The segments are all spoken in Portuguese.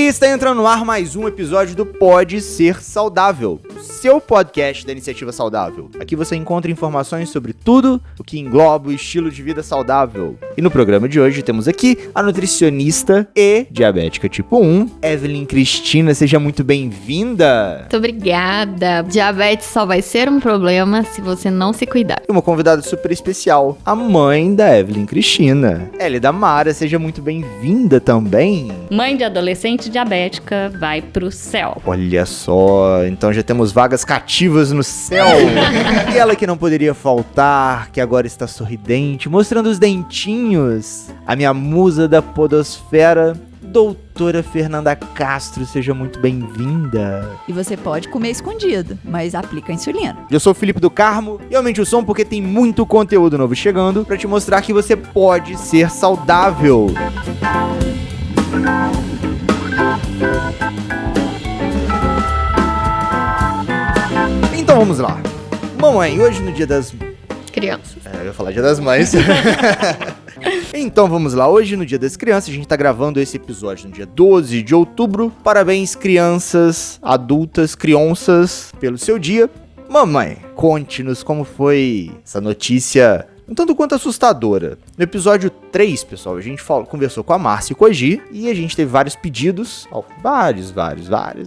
E está entrando no ar mais um episódio do Pode Ser Saudável, o seu podcast da Iniciativa Saudável. Aqui você encontra informações sobre tudo o que engloba o estilo de vida saudável. E no programa de hoje temos aqui a nutricionista e diabética tipo 1, Evelyn Cristina. Seja muito bem-vinda. Muito obrigada. Diabetes só vai ser um problema se você não se cuidar. E uma convidada super especial, a mãe da Evelyn Cristina, Elida Mara. Seja muito bem-vinda também. Mãe de adolescente diabética vai pro céu. Olha só, então já temos vagas cativas no céu. E ela que não poderia faltar, que agora está sorridente, mostrando os dentinhos, a minha musa da podosfera, doutora Fernanda Castro. Seja muito bem-vinda. E você pode comer escondido, mas aplica a insulina. Eu sou o Felipe do Carmo e aumente o som porque tem muito conteúdo novo chegando pra te mostrar que você pode ser saudável. Então vamos lá. Mamãe, hoje no dia das... Crianças. Eu ia falar dia das mães. Então vamos lá, hoje no dia das crianças, a gente tá gravando esse episódio no dia 12 de outubro. Parabéns, crianças, adultas, crianças, pelo seu dia. Mamãe, conte-nos como foi essa notícia um tanto quanto assustadora. No episódio 3, pessoal, a gente conversou com a Márcia e com a Gi, e a gente teve vários pedidos, vários,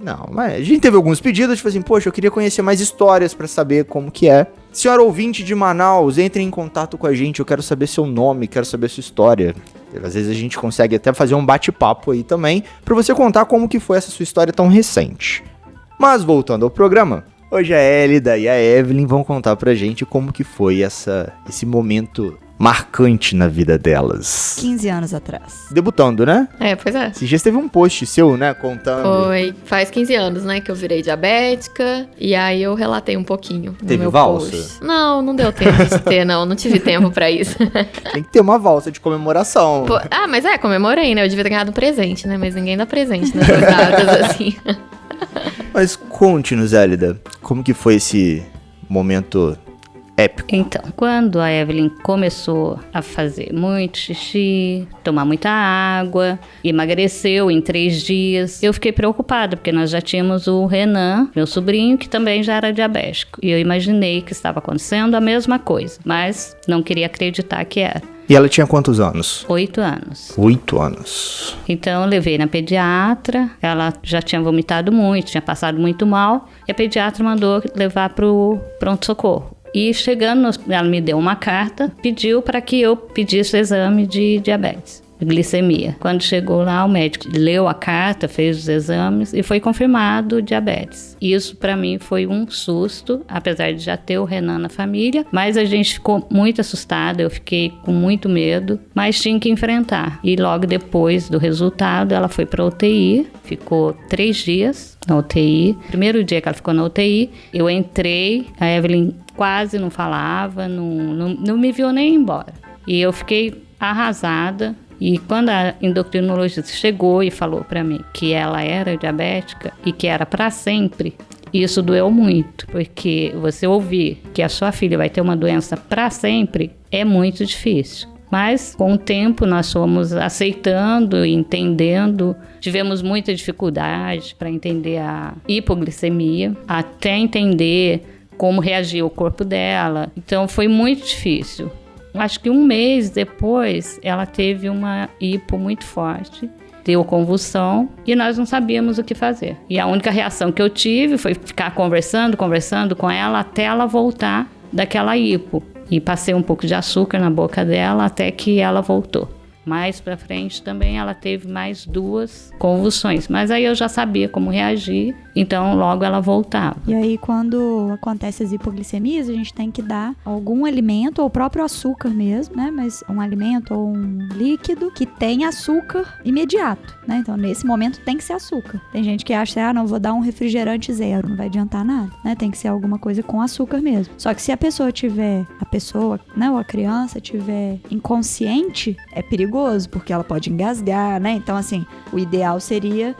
não, mas a gente teve alguns pedidos, tipo assim, poxa, eu queria conhecer mais histórias pra saber como que é. Senhora ouvinte de Manaus, entre em contato com a gente, eu quero saber seu nome, quero saber sua história. Às vezes a gente consegue até fazer um bate-papo aí também, pra você contar como que foi essa sua história tão recente. Mas voltando ao programa, hoje a Elida e a Evelyn vão contar pra gente como que foi esse momento marcante na vida delas. 15 anos atrás. Debutando, né? Pois é. Esses dias teve um post seu, né, contando. Foi, faz 15 anos, né, que eu virei diabética, e aí eu relatei um pouquinho no Teve meu valsa? post. Não deu tempo de ter, não tive tempo pra isso. Tem que ter uma valsa de comemoração. Mas comemorei, né, eu devia ter ganhado um presente, né, mas ninguém dá presente nessas datas, assim. Mas conte-nos, Elida, como que foi esse momento épico? Então, quando a Evelyn começou a fazer muito xixi, tomar muita água, emagreceu em 3 dias, eu fiquei preocupada, porque nós já tínhamos o Renan, meu sobrinho, que também já era diabético. E eu imaginei que estava acontecendo a mesma coisa, mas não queria acreditar que era. E ela tinha quantos anos? 8 anos. 8 anos. Então eu levei na pediatra, ela já tinha vomitado muito, tinha passado muito mal, e a pediatra mandou levar pro pronto-socorro. E chegando, ela me deu uma carta, pediu para que eu pedisse o exame de diabetes, de glicemia. Quando chegou lá, o médico leu a carta, fez os exames e foi confirmado diabetes. Isso para mim foi um susto, apesar de já ter o Renan na família, mas a gente ficou muito assustada, eu fiquei com muito medo, mas tinha que enfrentar. E logo depois do resultado, ela foi para UTI, ficou 3 dias na UTI. Primeiro dia que ela ficou na UTI, eu entrei, a Evelyn quase não falava, não me viu nem ir embora. E eu fiquei arrasada. E quando a endocrinologista chegou e falou para mim que ela era diabética e que era para sempre, isso doeu muito, porque você ouvir que a sua filha vai ter uma doença para sempre é muito difícil. Mas com o tempo nós fomos aceitando e entendendo. Tivemos muita dificuldade para entender a hipoglicemia, até entender como reagia o corpo dela. Então foi muito difícil. Acho que 1 mês depois ela teve uma hipo muito forte, deu convulsão e nós não sabíamos o que fazer. E a única reação que eu tive foi ficar conversando com ela até ela voltar daquela hipo. E passei um pouco de açúcar na boca dela até que ela voltou. Mais pra frente também ela teve mais 2 convulsões, mas aí eu já sabia como reagir, então logo ela voltava. E aí quando acontece as hipoglicemias, a gente tem que dar algum alimento, ou o próprio açúcar mesmo, né? Mas um alimento ou um líquido que tenha açúcar imediato, né? Então nesse momento tem que ser açúcar. Tem gente que acha, não, vou dar um refrigerante 0, não vai adiantar nada, né? Tem que ser alguma coisa com açúcar mesmo. Só que se a pessoa, né, ou a criança tiver inconsciente, é perigoso, porque ela pode engasgar, né? Então, assim, o ideal seria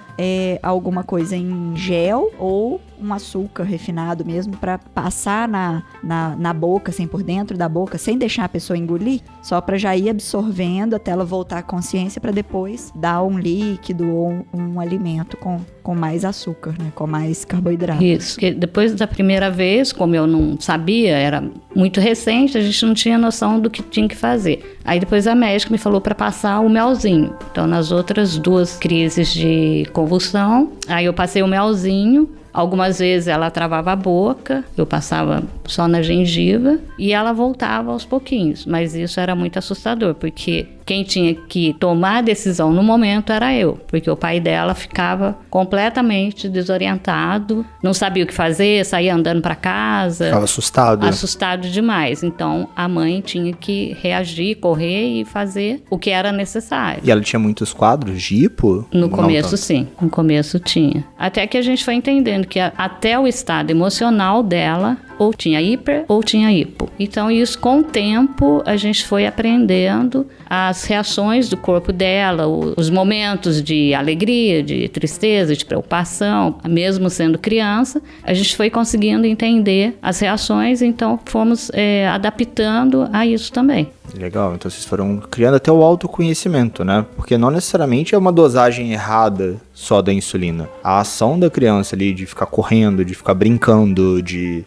alguma coisa em gel ou um açúcar refinado mesmo pra passar na boca, assim, por dentro da boca, sem deixar a pessoa engolir, só pra já ir absorvendo até ela voltar à consciência pra depois dar um líquido ou um alimento com mais açúcar, né? Com mais carboidrato. Isso, porque depois da primeira vez, como eu não sabia, era muito recente, a gente não tinha noção do que tinha que fazer. Aí depois a médica me falou para passar o melzinho. Então nas outras 2 crises de convulsão, aí eu passei o melzinho. Algumas vezes ela travava a boca, eu passava só na gengiva e ela voltava aos pouquinhos. Mas isso era muito assustador, porque quem tinha que tomar a decisão no momento era eu. Porque o pai dela ficava completamente desorientado, não sabia o que fazer, saía andando para casa. Ficava assustado. Assustado demais. Então a mãe tinha que reagir, correr e fazer o que era necessário. E ela tinha muitos quadros de hipo? No Não começo, tanto. sim. No começo tinha. Até que a gente foi entendendo que até o estado emocional dela ou tinha hiper ou tinha hipo. Então isso, com o tempo, a gente foi aprendendo as reações do corpo dela, os momentos de alegria, de tristeza, de preocupação, mesmo sendo criança, a gente foi conseguindo entender as reações, então fomos adaptando a isso também. Legal, então vocês foram criando até o autoconhecimento, né? Porque não necessariamente é uma dosagem errada só da insulina. A ação da criança ali de ficar correndo, de ficar brincando, de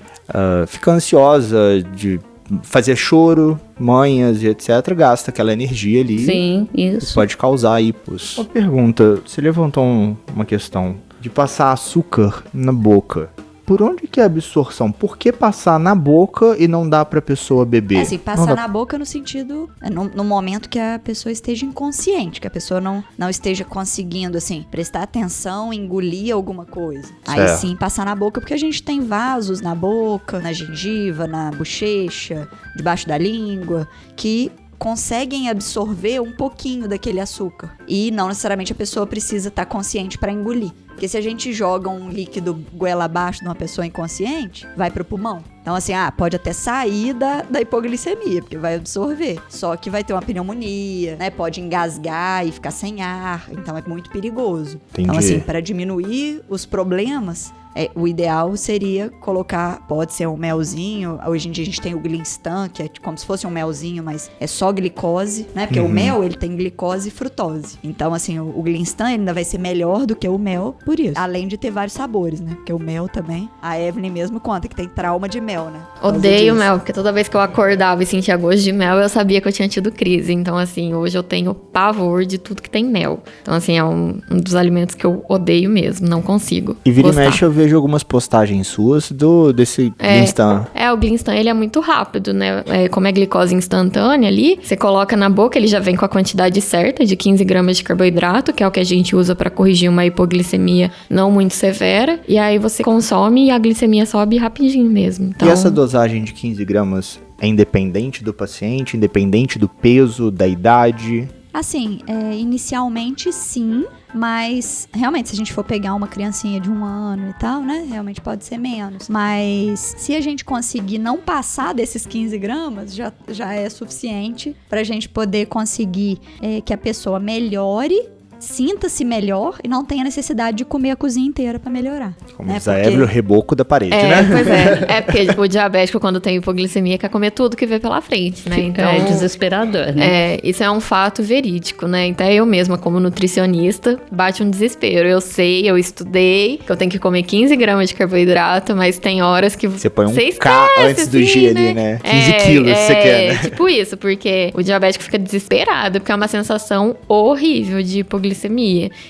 ficar ansiosa, de fazer choro, manhas e etc., gasta aquela energia ali. Sim, E isso. pode causar hipos. Uma pergunta, você levantou uma questão de passar açúcar na boca. Por onde que é a absorção? Por que passar na boca e não dá pra pessoa beber? É assim, passar na boca no sentido, no momento que a pessoa esteja inconsciente, que a pessoa não esteja conseguindo, assim, prestar atenção, engolir alguma coisa. Aí Certo. sim, passar na boca, porque a gente tem vasos na boca, na gengiva, na bochecha, debaixo da língua, que conseguem absorver um pouquinho daquele açúcar. E não necessariamente a pessoa precisa estar consciente para engolir. Porque se a gente joga um líquido goela abaixo de uma pessoa inconsciente, vai pro pulmão. Então, assim, pode até sair da hipoglicemia, porque vai absorver. Só que vai ter uma pneumonia, né? Pode engasgar e ficar sem ar. Então, é muito perigoso. Entendi. Então, assim, para diminuir os problemas, o ideal seria colocar, pode ser um melzinho. Hoje em dia a gente tem o Glinstan, que é como se fosse um melzinho, mas é só glicose, né? Porque o mel, ele tem glicose e frutose. Então, assim, o Glinstan ainda vai ser melhor do que o mel por isso. Além de ter vários sabores, né? Porque o mel também, a Evelyn mesmo conta que tem trauma de mel, né? Por causa Odeio disso. mel, porque toda vez que eu acordava e sentia gosto de mel, eu sabia que eu tinha tido crise. Então, assim, hoje eu tenho pavor de tudo que tem mel. Então, assim, é um dos alimentos que eu odeio mesmo, não consigo E vira gostar. e mexe eu vejo algumas postagens suas desse Glinstan. O Glinstan, ele é muito rápido, né? Como é glicose instantânea ali, você coloca na boca, ele já vem com a quantidade certa de 15 gramas de carboidrato, que é o que a gente usa pra corrigir uma hipoglicemia não muito severa. E aí você consome e a glicemia sobe rapidinho mesmo. Então, E essa dosagem de 15 gramas é independente do paciente, independente do peso, da idade? Assim, inicialmente sim, mas realmente se a gente for pegar uma criancinha de 1 ano e tal, né, realmente pode ser menos. Mas se a gente conseguir não passar desses 15 gramas, já é suficiente pra gente poder conseguir que a pessoa melhore, sinta-se melhor e não tenha necessidade de comer a cozinha inteira pra melhorar. Como né? diz a Evelyn, o reboco da parede, né? Pois é. É porque o diabético, quando tem hipoglicemia, quer comer tudo que vê pela frente, né? Então, É desesperador, né? isso é um fato verídico, né? Então, eu mesma, como nutricionista, bate um desespero. Eu sei, eu estudei que eu tenho que comer 15 gramas de carboidrato, mas tem horas que Você põe um você K esquece, antes do assim, G ali, né? 15 quilos você quer, né? Tipo isso, porque o diabético fica desesperado, porque é uma sensação horrível de hipoglicemia.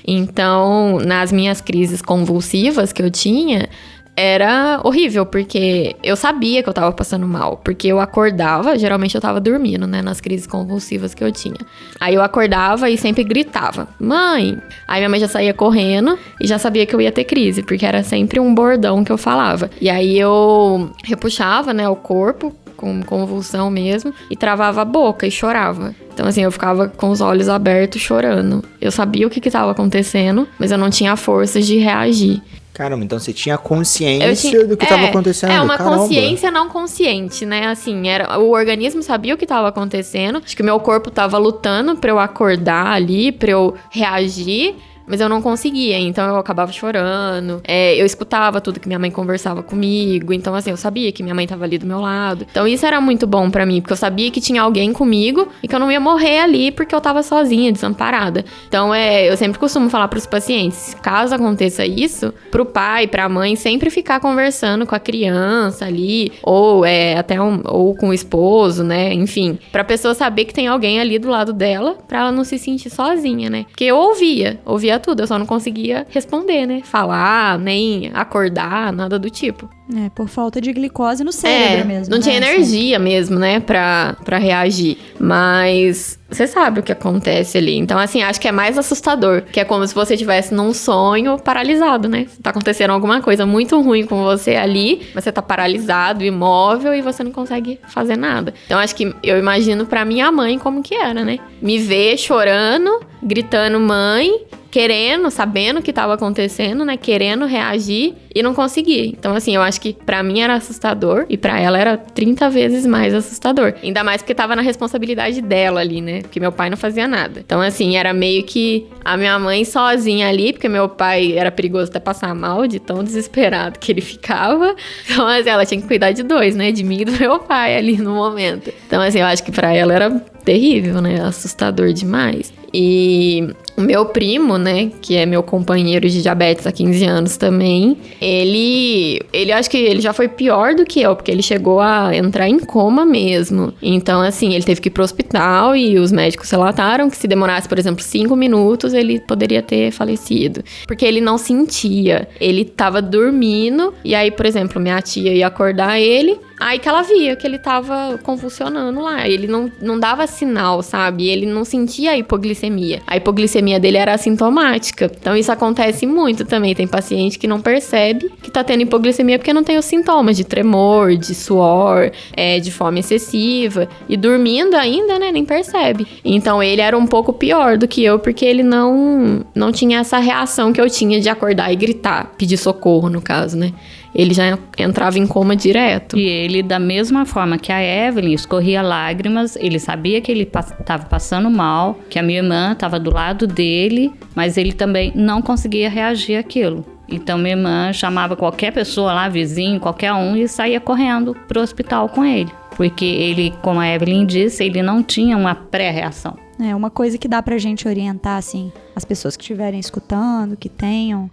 Então, nas minhas crises convulsivas que eu tinha, era horrível, porque eu sabia que eu tava passando mal, porque eu acordava, geralmente eu tava dormindo, né, nas crises convulsivas que eu tinha. Aí eu acordava e sempre gritava, mãe! Aí minha mãe já saía correndo e já sabia que eu ia ter crise, porque era sempre um bordão que eu falava. E aí eu repuxava, né, o corpo, com convulsão mesmo, e travava a boca e chorava. Então, assim, eu ficava com os olhos abertos chorando. Eu sabia o que estava acontecendo, mas eu não tinha forças de reagir. Caramba, então você tinha consciência do que estava acontecendo. É uma Caramba. consciência não consciente, né? Assim, o organismo sabia o que estava acontecendo. Acho que meu corpo estava lutando pra eu acordar ali, pra eu reagir. mas eu não conseguia, então eu acabava chorando. Eu escutava tudo que minha mãe conversava comigo, então assim, eu sabia que minha mãe tava ali do meu lado. Então isso era muito bom pra mim, porque eu sabia que tinha alguém comigo e que eu não ia morrer ali porque eu tava sozinha, desamparada. Então eu sempre costumo falar pros pacientes, caso aconteça isso, pro pai, pra mãe, sempre ficar conversando com a criança ali, ou ou com o esposo, né, enfim, pra pessoa saber que tem alguém ali do lado dela, pra ela não se sentir sozinha, né, porque eu ouvia tudo, eu só não conseguia responder, né, falar, nem acordar, nada do tipo. Por falta de glicose no cérebro mesmo. Não tinha né? energia mesmo, né, pra reagir. Mas você sabe o que acontece ali. Então, assim, acho que é mais assustador. Que é como se você estivesse num sonho paralisado, né? Tá acontecendo alguma coisa muito ruim com você ali, mas você tá paralisado, imóvel, e você não consegue fazer nada. Então, acho que eu imagino pra minha mãe como que era, né? Me ver chorando, gritando mãe, sabendo o que tava acontecendo, né? Querendo reagir e não conseguir. Então, assim, eu acho que pra mim era assustador e pra ela era 30 vezes mais assustador. Ainda mais porque tava na responsabilidade dela ali, né? Porque meu pai não fazia nada. Então, assim, era meio que a minha mãe sozinha ali, porque meu pai era perigoso até passar mal, de tão desesperado que ele ficava. Então, assim, ela tinha que cuidar de dois, né? De mim e do meu pai ali no momento. Então, assim, eu acho que pra ela era terrível, né? Assustador demais. E o meu primo, né, que é meu companheiro de diabetes há 15 anos também, ele acho que ele já foi pior do que eu, porque ele chegou a entrar em coma mesmo. Então, assim, ele teve que ir pro hospital e os médicos relataram que se demorasse, por exemplo, 5 minutos, ele poderia ter falecido. Porque ele não sentia. Ele tava dormindo e aí, por exemplo, minha tia ia acordar ele, aí que ela via que ele tava convulsionando lá. Ele não dava sinal, sabe? Ele não sentia a hipoglicemia. A hipoglicemia dele era assintomática. Então isso acontece muito também. Tem paciente que não percebe que tá tendo hipoglicemia porque não tem os sintomas de tremor, de suor, de fome excessiva. E dormindo ainda, né? Nem percebe. Então ele era um pouco pior do que eu, porque ele não tinha essa reação que eu tinha de acordar e gritar. Pedir socorro, no caso, né? Ele já entrava em coma direto. E ele, da mesma forma que a Evelyn, escorria lágrimas, ele sabia que ele estava passando mal, que a minha irmã estava do lado dele, mas ele também não conseguia reagir àquilo. Então minha irmã chamava qualquer pessoa lá, vizinho, qualquer um, e saía correndo pro hospital com ele. Porque ele, como a Evelyn disse, ele não tinha uma pré-reação. Uma coisa que dá pra gente orientar, assim, as pessoas que estiverem escutando, que tenham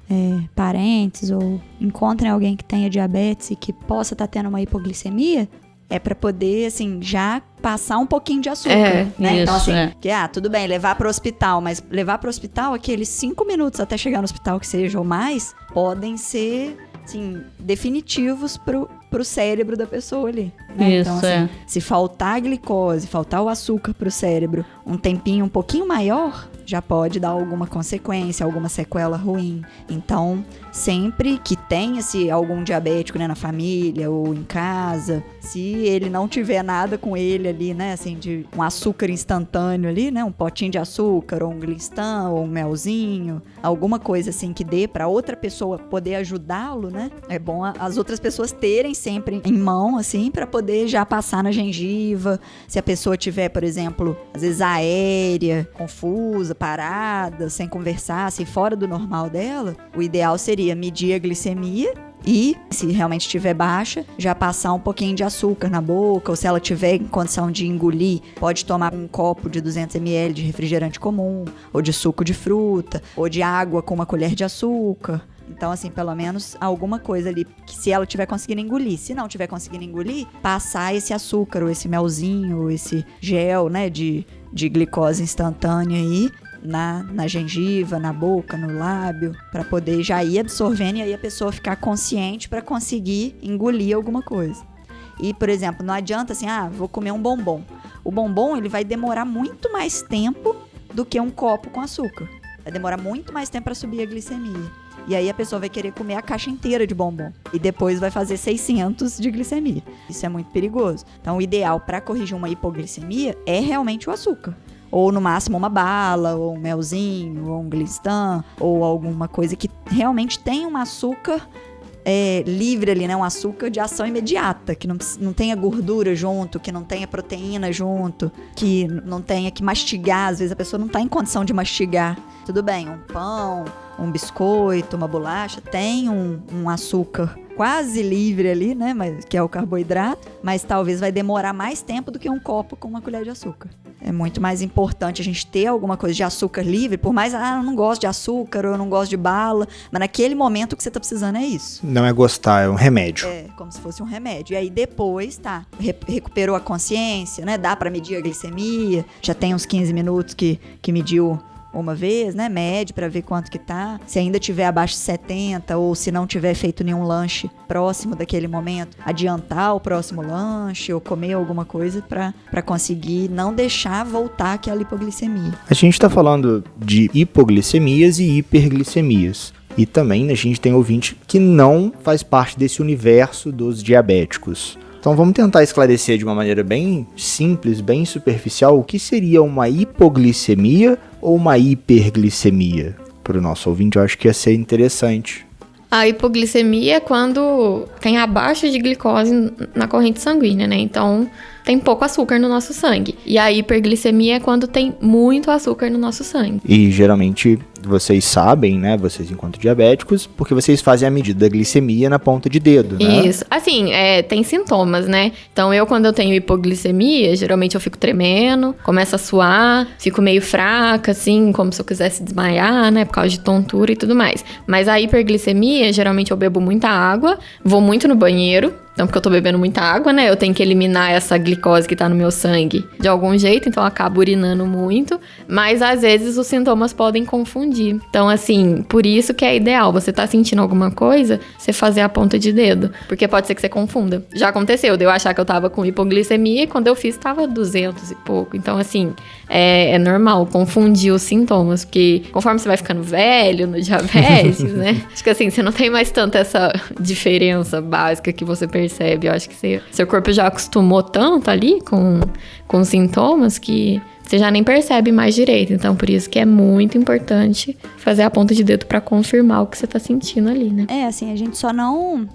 parentes ou encontrem alguém que tenha diabetes e que possa estar tendo uma hipoglicemia, é pra poder, assim, já passar um pouquinho de açúcar, né? Isso, então, assim, tudo bem, levar pro hospital, mas levar pro hospital, aqueles 5 minutos até chegar no hospital, que seja, ou mais, podem ser, assim, definitivos pro cérebro da pessoa ali, né? Isso, então, assim, se faltar a glicose, faltar o açúcar pro cérebro um tempinho um pouquinho maior, já pode dar alguma consequência, alguma sequela ruim. Então, sempre que tenha-se algum diabético, né, na família ou em casa, se ele não tiver nada com ele ali, né, assim, de um açúcar instantâneo ali, né, um potinho de açúcar, ou um Glinstan, ou um melzinho, alguma coisa assim que dê para outra pessoa poder ajudá-lo, né, é bom as outras pessoas terem sempre em mão, assim, para poder já passar na gengiva. Se a pessoa tiver, por exemplo, às vezes aérea, confusa, parada, sem conversar, assim, fora do normal dela, o ideal seria medir a glicemia e, se realmente estiver baixa, já passar um pouquinho de açúcar na boca, ou se ela tiver em condição de engolir, pode tomar um copo de 200 ml de refrigerante comum, ou de suco de fruta, ou de água com uma colher de açúcar. Então, assim, pelo menos alguma coisa ali, que se ela tiver conseguindo engolir. Se não tiver conseguindo engolir, passar esse açúcar, ou esse melzinho, ou esse gel, né, de glicose instantânea aí, na gengiva, na boca, no lábio, para poder já ir absorvendo e aí a pessoa ficar consciente para conseguir engolir alguma coisa. E, por exemplo, não adianta assim, vou comer um bombom. O bombom, ele vai demorar muito mais tempo do que um copo com açúcar. Vai demorar muito mais tempo para subir a glicemia. E aí a pessoa vai querer comer a caixa inteira de bombom. E depois vai fazer 600 de glicemia. Isso é muito perigoso. Então, o ideal para corrigir uma hipoglicemia é realmente o açúcar. Ou, no máximo, uma bala, ou um melzinho, ou um Glinstan, ou alguma coisa que realmente tem um açúcar livre ali, né? Um açúcar de ação imediata, que não tenha gordura junto, que não tenha proteína junto, que não tenha que mastigar. Às vezes a pessoa não tá em condição de mastigar. Tudo bem, um pão, um biscoito, uma bolacha, tem um açúcar quase livre ali, né? Mas, que é o carboidrato, mas talvez vai demorar mais tempo do que um copo com uma colher de açúcar. É muito mais importante a gente ter alguma coisa de açúcar livre, por mais, eu não gosto de açúcar, ou eu não gosto de bala, mas naquele momento o que você tá precisando é isso. Não é gostar, é um remédio. É, como se fosse um remédio. E aí depois, recuperou a consciência, né? Dá pra medir a glicemia, já tem uns 15 minutos que mediu uma vez, né, mede pra ver quanto que tá. Se ainda tiver abaixo de 70 ou se não tiver feito nenhum lanche próximo daquele momento, adiantar o próximo lanche ou comer alguma coisa pra conseguir não deixar voltar aquela hipoglicemia. A gente tá falando de hipoglicemias e hiperglicemias. E também a gente tem ouvinte que não faz parte desse universo dos diabéticos. Então vamos tentar esclarecer de uma maneira bem simples, bem superficial, o que seria uma hipoglicemia ou uma hiperglicemia. Para o nosso ouvinte, eu acho que ia ser interessante. A hipoglicemia é quando tem abaixo de glicose na corrente sanguínea, né? Então, tem pouco açúcar no nosso sangue. E a hiperglicemia é quando tem muito açúcar no nosso sangue. E geralmente vocês sabem, né? Vocês enquanto diabéticos, porque vocês fazem a medida da glicemia na ponta de dedo, né? Isso. Assim, tem sintomas, né? Então, quando eu tenho hipoglicemia, geralmente eu fico tremendo, começo a suar, fico meio fraca, assim, como se eu quisesse desmaiar, né? Por causa de tontura e tudo mais. Mas a hiperglicemia, geralmente eu bebo muita água, vou muito no banheiro. Então, porque eu tô bebendo muita água, né? Eu tenho que eliminar essa glicose que tá no meu sangue de algum jeito, então eu acabo urinando muito. Mas, às vezes, os sintomas podem confundir. Então, assim, por isso que é ideal. Você tá sentindo alguma coisa, você fazer a ponta de dedo. Porque pode ser que você confunda. Já aconteceu de eu achar que eu tava com hipoglicemia e quando eu fiz, tava 200 e pouco. Então, assim, é normal confundir os sintomas. Porque conforme você vai ficando velho no diabetes, né? Acho que, assim, você não tem mais tanta essa diferença básica que você percebe. Eu acho que seu corpo já acostumou tanto ali com sintomas que você já nem percebe mais direito. Então, por isso que é muito importante fazer a ponta de dedo pra confirmar o que você tá sentindo ali, né? Assim, a gente só não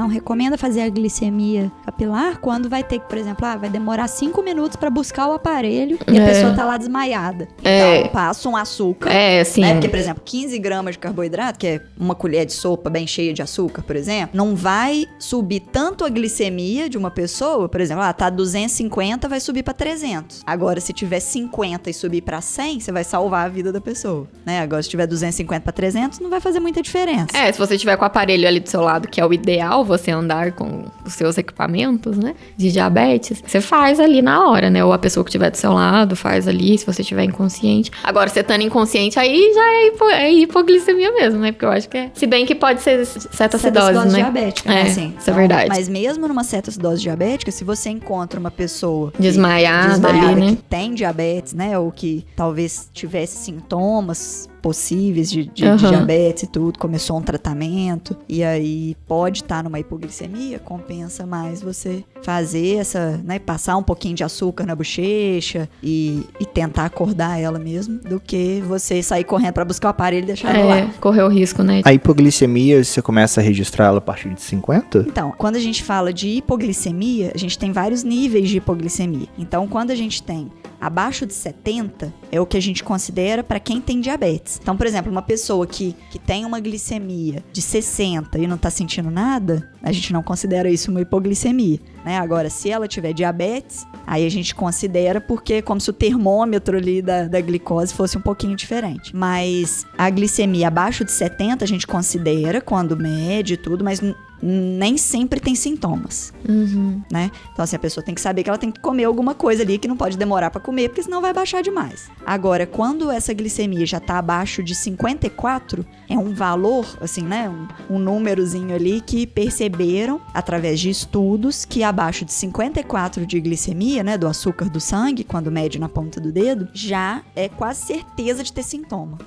recomenda fazer a glicemia capilar quando vai ter que, por exemplo, vai demorar 5 minutos pra buscar o aparelho e a pessoa tá lá desmaiada. Então, passa um açúcar. Sim. Né? Porque, por exemplo, 15 gramas de carboidrato, que é uma colher de sopa bem cheia de açúcar, por exemplo, não vai subir tanto a glicemia de uma pessoa, por exemplo, tá 250, vai subir pra 300. Agora, se tiver 50 e subir pra 100, você vai salvar a vida da pessoa, né? Agora, se tiver 250 pra 300, não vai fazer muita diferença. Se você tiver com o aparelho ali do seu lado, que é o ideal, você andar com os seus equipamentos, né? De diabetes, você faz ali na hora, né? Ou a pessoa que estiver do seu lado faz ali, se você estiver inconsciente. Agora, você estando inconsciente, aí já é hipoglicemia mesmo, né? Porque eu acho que é... Se bem que pode ser cetoacidose, né? Diabética, né? Assim, isso é verdade. Mas mesmo numa cetoacidose diabética, se você encontra uma pessoa desmaiada ali, né? Que tem diabetes, né? Ou que talvez tivesse sintomas possíveis de diabetes e tudo, começou um tratamento e aí pode estar numa hipoglicemia, compensa mais você fazer essa, né, passar um pouquinho de açúcar na bochecha e tentar acordar ela mesmo, do que você sair correndo pra buscar o aparelho e deixar ela lá. Correr o risco, né? A hipoglicemia, você começa a registrar ela a partir de 50? Então, quando a gente fala de hipoglicemia, a gente tem vários níveis de hipoglicemia. Então, quando a gente tem abaixo de 70, é o que a gente considera para quem tem diabetes. Então, por exemplo, uma pessoa que tem uma glicemia de 60 e não tá sentindo nada, a gente não considera isso uma hipoglicemia, né? Agora, se ela tiver diabetes, aí a gente considera porque é como se o termômetro ali da glicose fosse um pouquinho diferente. Mas a glicemia abaixo de 70 a gente considera quando mede e tudo, mas nem sempre tem sintomas, né? Então, assim, a pessoa tem que saber que ela tem que comer alguma coisa ali que não pode demorar pra comer, porque senão vai baixar demais. Agora, quando essa glicemia já tá abaixo de 54, é um valor, assim, né? Um númerozinho ali que perceberam, através de estudos, que abaixo de 54 de glicemia, né? Do açúcar do sangue, quando mede na ponta do dedo, já é quase certeza de ter sintoma.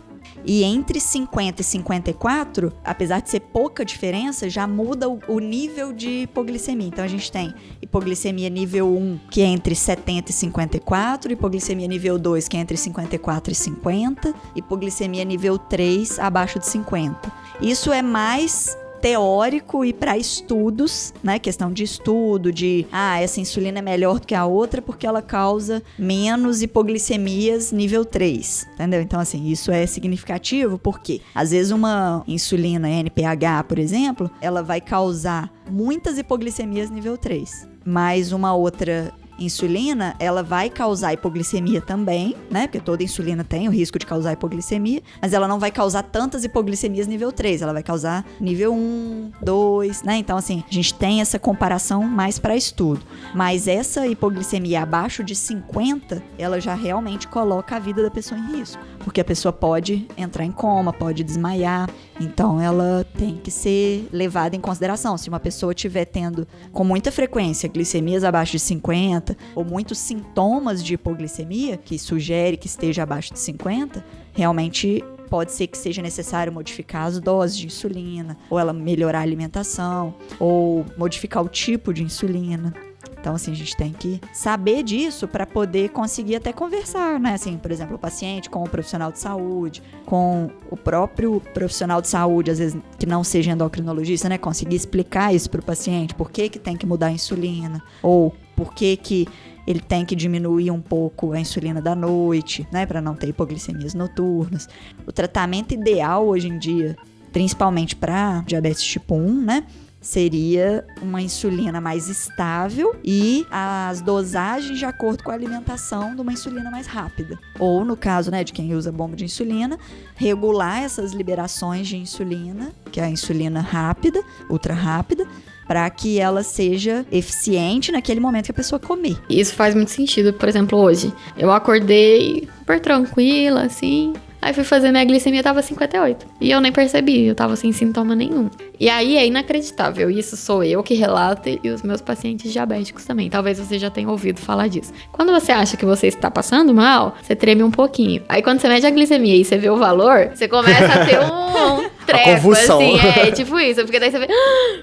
E entre 50 e 54, apesar de ser pouca diferença, já muda o nível de hipoglicemia. Então, a gente tem hipoglicemia nível 1, que é entre 70 e 54, hipoglicemia nível 2, que é entre 54 e 50, hipoglicemia nível 3, abaixo de 50. Isso é mais teórico e para estudos, né? Questão de estudo, de essa insulina é melhor do que a outra porque ela causa menos hipoglicemias nível 3, entendeu? Então, assim, isso é significativo porque, às vezes, uma insulina NPH, por exemplo, ela vai causar muitas hipoglicemias nível 3, mas uma outra insulina, ela vai causar hipoglicemia também, né? Porque toda insulina tem o risco de causar hipoglicemia, mas ela não vai causar tantas hipoglicemias nível 3, ela vai causar nível 1, 2, né? Então, assim, a gente tem essa comparação mais para estudo. Mas essa hipoglicemia abaixo de 50, ela já realmente coloca a vida da pessoa em risco, porque a pessoa pode entrar em coma, pode desmaiar, então ela tem que ser levada em consideração. Se uma pessoa estiver tendo com muita frequência glicemias abaixo de 50, ou muitos sintomas de hipoglicemia, que sugere que esteja abaixo de 50, realmente pode ser que seja necessário modificar as doses de insulina, ou ela melhorar a alimentação, ou modificar o tipo de insulina. Então, assim, a gente tem que saber disso para poder conseguir até conversar, né? Assim, por exemplo, o paciente com o profissional de saúde, com o próprio profissional de saúde, às vezes que não seja endocrinologista, né? Conseguir explicar isso para o paciente, por que tem que mudar a insulina, ou por que ele tem que diminuir um pouco a insulina da noite, né? Para não ter hipoglicemias noturnas. O tratamento ideal hoje em dia, principalmente para diabetes tipo 1, né? Seria uma insulina mais estável e as dosagens de acordo com a alimentação de uma insulina mais rápida. Ou, no caso, né, de quem usa bomba de insulina, regular essas liberações de insulina, que é a insulina rápida, ultra rápida, para que ela seja eficiente naquele momento que a pessoa comer. Isso faz muito sentido. Por exemplo, hoje, eu acordei super tranquila, assim... Aí fui fazer minha glicemia, tava 58. E eu nem percebi, eu tava sem sintoma nenhum. E aí é inacreditável. Isso sou eu que relato e os meus pacientes diabéticos também. Talvez você já tenha ouvido falar disso. Quando você acha que você está passando mal, você treme um pouquinho. Aí quando você mede a glicemia e você vê o valor, você começa a ter um treco, assim. É tipo isso. Porque daí você vê,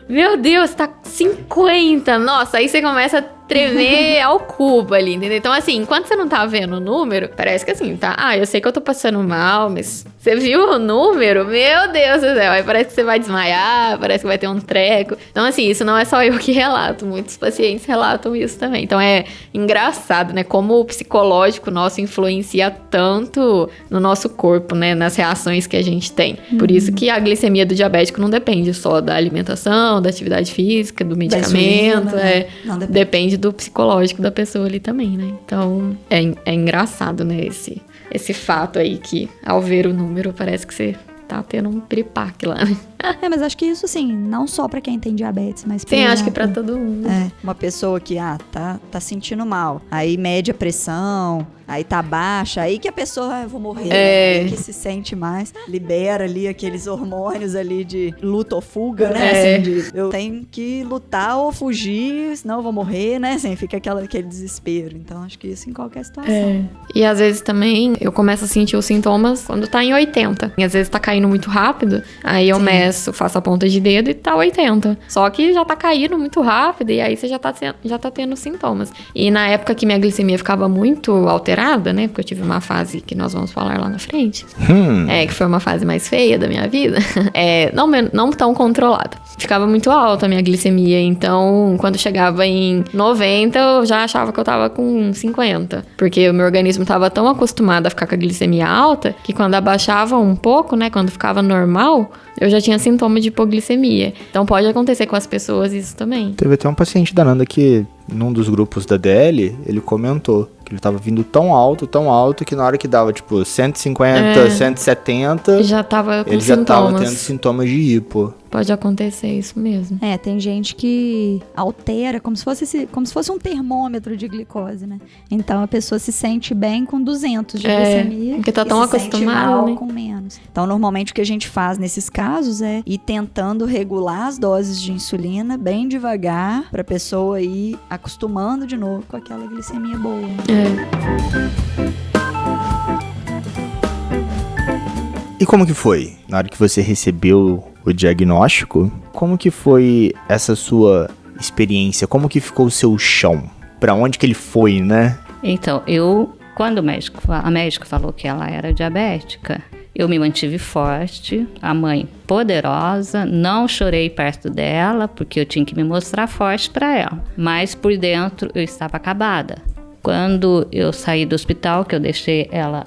meu Deus, tá 50. Nossa, aí você começa a tremer ao cubo ali, entendeu? Então, assim, enquanto você não tá vendo o número, parece que assim, tá? Eu sei que eu tô passando mal, mas você viu o número? Meu Deus do céu. Aí parece que você vai desmaiar, parece que vai ter um treco. Então, assim, isso não é só eu que relato. Muitos pacientes relatam isso também. Então, é engraçado, né? Como o psicológico nosso influencia tanto no nosso corpo, né? Nas reações que a gente tem. Por isso que a glicemia do diabético não depende só da alimentação, da atividade física, do medicamento. Não depende do psicológico da pessoa ali também, né? Então, é engraçado, né? Esse fato aí que, ao ver o número, parece que você tá tendo um piripaque lá, né? Mas acho que isso, assim, não só pra quem tem diabetes, mas... Sim, acho que pra todo mundo. Uma pessoa que, tá sentindo mal, aí mede a pressão, aí tá baixa, aí que a pessoa, eu vou morrer, aí que se sente mais, libera ali aqueles hormônios ali de luta ou fuga, né? Assim, de eu tenho que lutar ou fugir, senão eu vou morrer, né? Assim, fica aquele desespero. Então, acho que isso em qualquer situação. E às vezes também eu começo a sentir os sintomas quando tá em 80. E às vezes tá caindo muito rápido, aí eu meço, faço a ponta de dedo e tá 80. Só que já tá caindo muito rápido e aí você já tá tendo sintomas. E na época que minha glicemia ficava muito alterada, né? Porque eu tive uma fase que nós vamos falar lá na frente. Que foi uma fase mais feia da minha vida. Não tão controlada. Ficava muito alta a minha glicemia. Então, quando chegava em 90, eu já achava que eu tava com 50. Porque o meu organismo tava tão acostumado a ficar com a glicemia alta, que quando abaixava um pouco, né? Quando ficava normal, eu já tinha sintoma de hipoglicemia. Então pode acontecer com as pessoas isso também. Teve até um paciente da Nanda que, num dos grupos da DL, ele comentou que ele tava vindo tão alto, que na hora que dava, tipo, 150, 170... Já tava com ele já tava tendo sintomas de hipo. Pode acontecer isso mesmo. Tem gente que altera como se fosse um termômetro de glicose, né? Então a pessoa se sente bem com 200 de glicemia. Porque tá tão acostumado, né? Com menos. Então, normalmente o que a gente faz nesses casos é ir tentando regular as doses de insulina bem devagar, pra pessoa ir acostumando de novo com aquela glicemia boa. E como que foi? Na hora que você recebeu o diagnóstico, como que foi essa sua experiência? Como que ficou o seu chão? Pra onde que ele foi, né? Então, quando a médica falou que ela era diabética, Eu me mantive forte, a mãe poderosa, não chorei perto dela, porque eu tinha que me mostrar forte para ela. Mas por dentro eu estava acabada. Quando eu saí do hospital, que eu deixei ela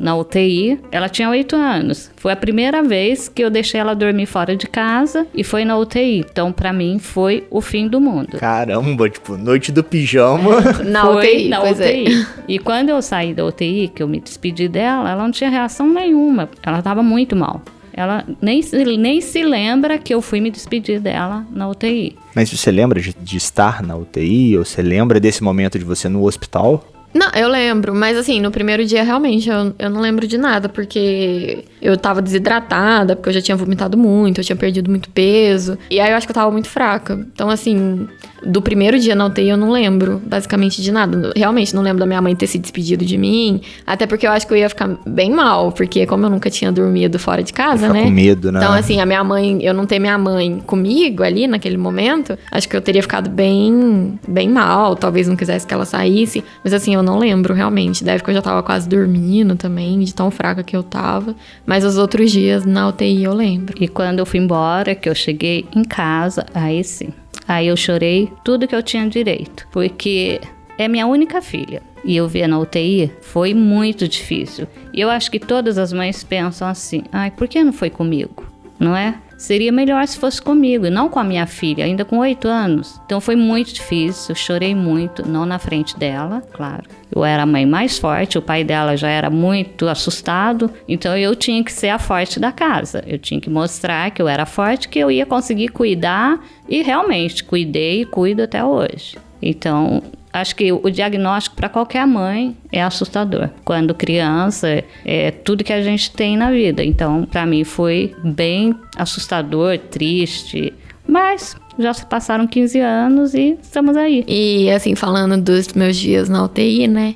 na UTI, ela tinha 8 anos. Foi a primeira vez que eu deixei ela dormir fora de casa e foi na UTI. Então, pra mim, foi o fim do mundo. Caramba, tipo, noite do pijama. Foi na UTI. E quando eu saí da UTI, que eu me despedi dela, ela não tinha reação nenhuma. Ela tava muito mal. Ela nem se lembra que eu fui me despedir dela na UTI. Mas você lembra de estar na UTI? Ou você lembra desse momento de você no hospital? Não, eu lembro, mas assim, no primeiro dia realmente eu não lembro de nada, porque eu tava desidratada, porque eu já tinha vomitado muito, eu tinha perdido muito peso, e aí eu acho que eu tava muito fraca. Então assim, do primeiro dia na UTI eu não lembro basicamente de nada. Realmente não lembro da minha mãe ter se despedido de mim, até porque eu acho que eu ia ficar bem mal, porque como eu nunca tinha dormido fora de casa, né? Com medo, né? Então assim, a minha mãe, eu não ter minha mãe comigo ali naquele momento, acho que eu teria ficado bem mal, talvez não quisesse que ela saísse, mas assim, eu não lembro realmente, deve que eu já tava quase dormindo também, de tão fraca que eu tava, mas os outros dias na UTI eu lembro. E quando eu fui embora, que eu cheguei em casa, aí sim, aí eu chorei tudo que eu tinha direito, porque é minha única filha. E eu ver na UTI foi muito difícil. E eu acho que todas as mães pensam assim, ai, por que não foi comigo? Não é? Seria melhor se fosse comigo, e não com a minha filha, ainda com 8 anos. Então foi muito difícil, eu chorei muito, não na frente dela, claro. Eu era a mãe mais forte, o pai dela já era muito assustado, então eu tinha que ser a forte da casa. Eu tinha que mostrar que eu era forte, que eu ia conseguir cuidar, e realmente cuidei e cuido até hoje. Então, acho que o diagnóstico para qualquer mãe é assustador. Quando criança, é tudo que a gente tem na vida. Então, para mim foi bem assustador, triste, mas já se passaram 15 anos e estamos aí. E assim, falando dos meus dias na UTI, né?